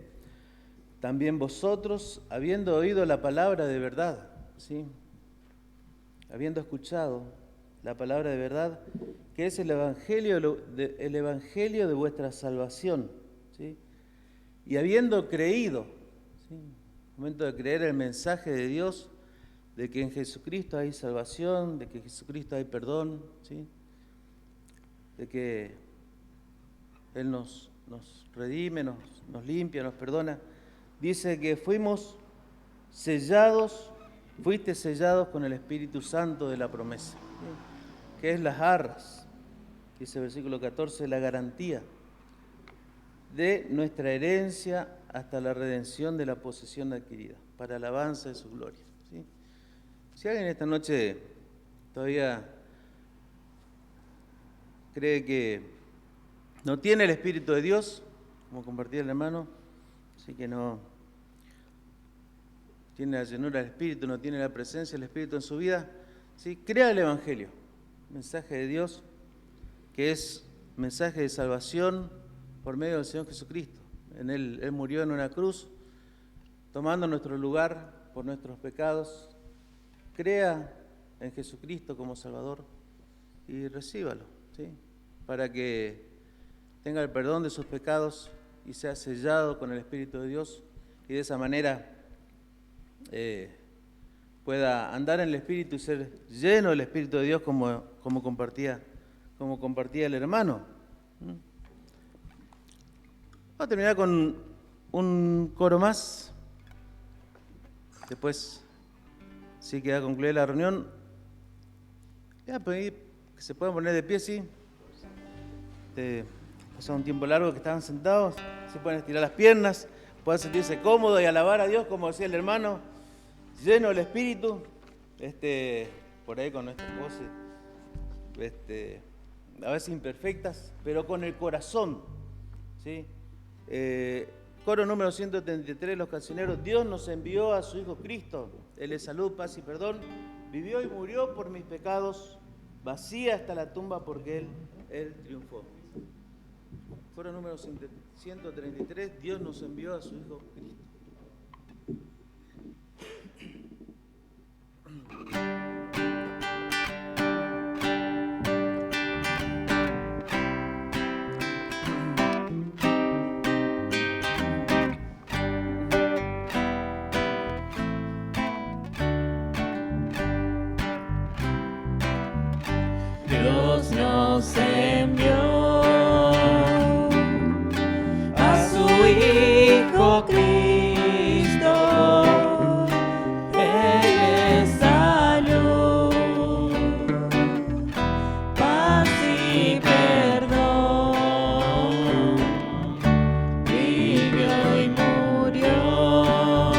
Speaker 1: también vosotros, habiendo oído la palabra de verdad, ¿sí?, habiendo escuchado la palabra de verdad, que es el evangelio de vuestra salvación, ¿sí?, y habiendo creído, ¿sí?, en el momento de creer el mensaje de Dios, de que en Jesucristo hay salvación, de que en Jesucristo hay perdón, ¿sí?, de que Él nos redime, nos limpia, nos perdona, dice que fuiste sellados con el Espíritu Santo de la promesa, ¿sí?, que es las arras, dice el versículo 14, la garantía de nuestra herencia hasta la redención de la posesión adquirida, para alabanza de su gloria, ¿sí? Si alguien esta noche todavía cree que no tiene el Espíritu de Dios, como compartía el hermano, Así que no tiene la llenura del Espíritu, no tiene la presencia del Espíritu en su vida, ¿sí? Crea el Evangelio, mensaje de Dios, que es mensaje de salvación por medio del Señor Jesucristo. En Él murió en una cruz, tomando nuestro lugar por nuestros pecados. Crea en Jesucristo como Salvador y recíbalo, ¿sí? Para que tenga el perdón de sus pecados y sea sellado con el Espíritu de Dios, y de esa manera pueda andar en el Espíritu y ser lleno del Espíritu de Dios como compartía el hermano. Vamos a terminar con un coro más. Después sí que va a concluir la reunión. Voy a pedir que se puedan poner de pie, sí. Pasó un tiempo largo que estaban sentados, se pueden estirar las piernas, pueden sentirse cómodos y alabar a Dios, como decía el hermano, lleno del Espíritu, por ahí con nuestras voces, a veces imperfectas, pero con el corazón, ¿sí? Coro número 133, los cancioneros. Dios nos envió a su Hijo Cristo, Él es salud, paz y perdón, vivió y murió por mis pecados, vacía está la tumba porque Él triunfó. Coro número 133, Dios nos envió a su Hijo Cristo.
Speaker 2: Dios nos envió a su Hijo Cristo, Él es salud, paz y perdón, vivió y murió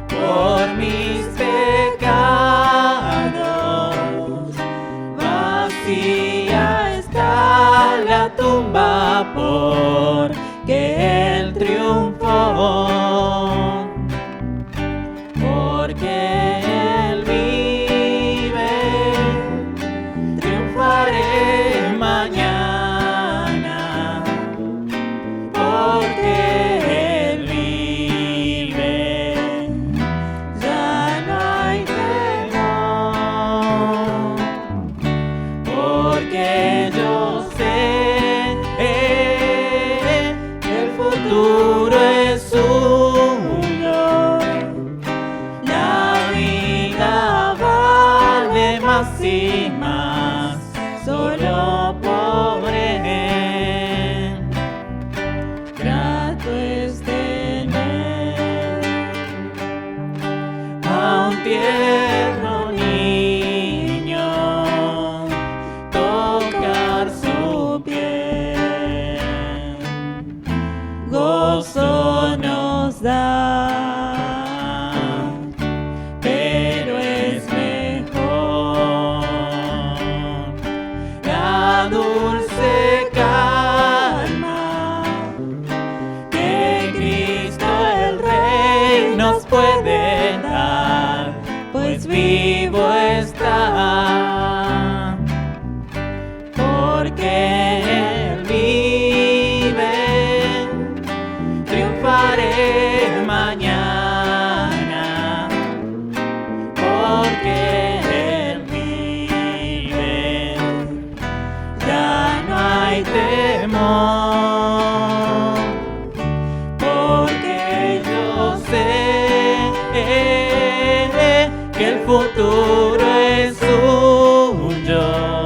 Speaker 2: por mis pecados. Vacía está la tumba porque Él triunfó, porque Él vive, triunfaré mañana, porque Él vive, ya no hay temor. Porque yo sé que el futuro es suyo, la vida vale más y más, solo por Él, grato es tener a un tierno niño, tocar su piel, gozo nos da, pero es mejor la dulce calma que Cristo el Rey nos puede dar, pues vivo está, porque Él vive, triunfaré mañana, porque Él vive, ya no hay temor, porque yo sé que el futuro es suyo,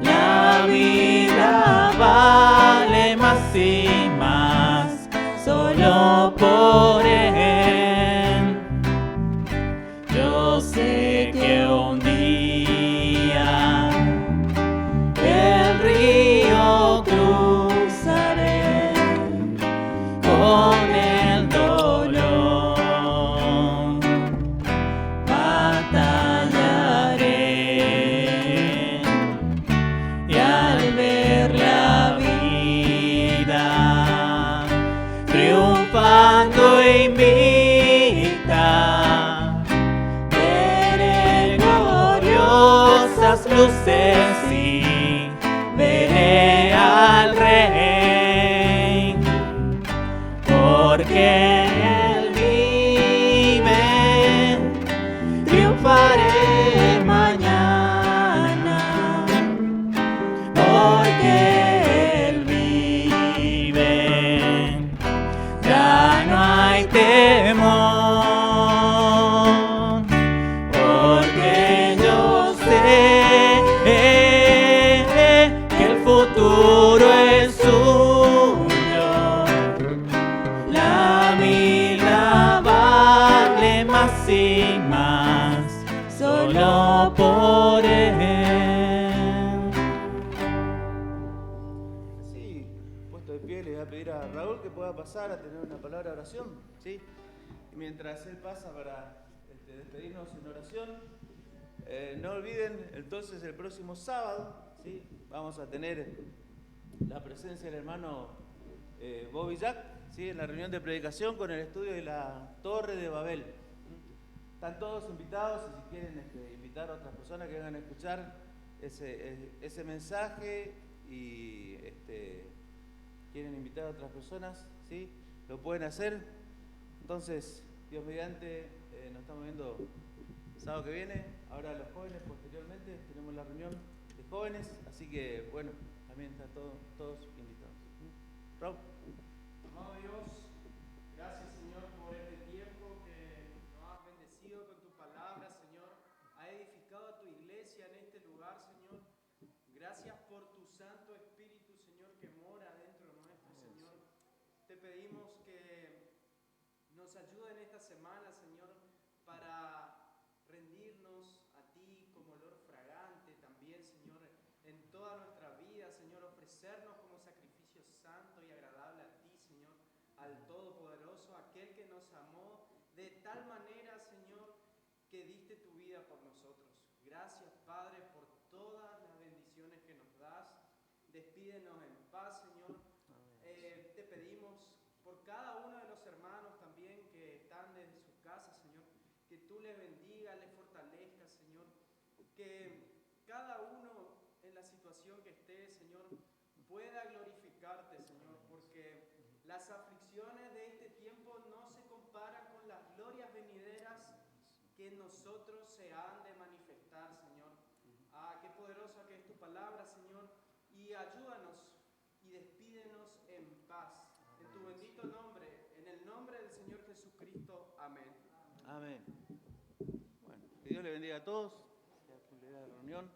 Speaker 2: la vida vale más y más, solo por Él. Yo sé que un día el río cruzaré con el dolor, batallaré y al ver la vida te invita. Veré gloriosas luces y veré al Rey, porque Él vive, triunfaré mañana, porque Él vive, ya no hay temor, porque yo sé que el futuro es suyo. La vida vale más y más, solo por Él.
Speaker 1: Sí, puesto de pie, le voy a pedir a Raúl que pueda pasar a tener una palabra de oración, ¿sí? Y mientras él pasa para despedirnos en oración, no olviden entonces el próximo sábado, ¿sí? Vamos a tener la presencia del hermano Bobby Jack, ¿sí? En la reunión de predicación con el estudio de la Torre de Babel. Están todos invitados y si quieren invitar a otras personas que vengan a escuchar ese mensaje y quieren invitar a otras personas, ¿sí? Lo pueden hacer. Entonces, Dios mediante, nos estamos viendo el sábado que viene. Ahora los jóvenes, posteriormente, tenemos la reunión de jóvenes, así que, bueno, también están todos invitados. Raúl.
Speaker 4: Amado Dios, gracias Señor por este tiempo que nos has bendecido con tu palabra, Señor. Has edificado a tu iglesia en este lugar, Señor. Gracias por tu Santo Espíritu, Señor, que mora dentro nuestro, Señor. Te pedimos que nos ayude en esta semana, Señor, para rendirnos a ti como olor fragante también, Señor, en toda nuestra vida, Señor, ofrecernos como sacrificio santo y agradable a ti, Señor, al Todopoderoso, aquel que nos amó de tal manera, Señor, que diste tu vida por nosotros. Gracias, Padre, por todas las bendiciones que nos das. Despídenos en paz, Señor. Te pedimos por cada uno de los hermanos también que están desde su casa, Señor, que tú les bendigas, les fortalezcas, Señor, que cada uno en la situación que esté, Señor, pueda glorificarte, Señor, porque las aflicciones de este tiempo no se comparan con las glorias venideras que en nosotros se han de manifestar, Señor. Qué poderosa que es tu palabra, Señor, y ayúdanos y despídenos en paz. En tu bendito nombre, en el nombre del Señor Jesucristo. Amén.
Speaker 1: Amén. Bueno, que Dios le bendiga a todos. Ya concluirá la reunión.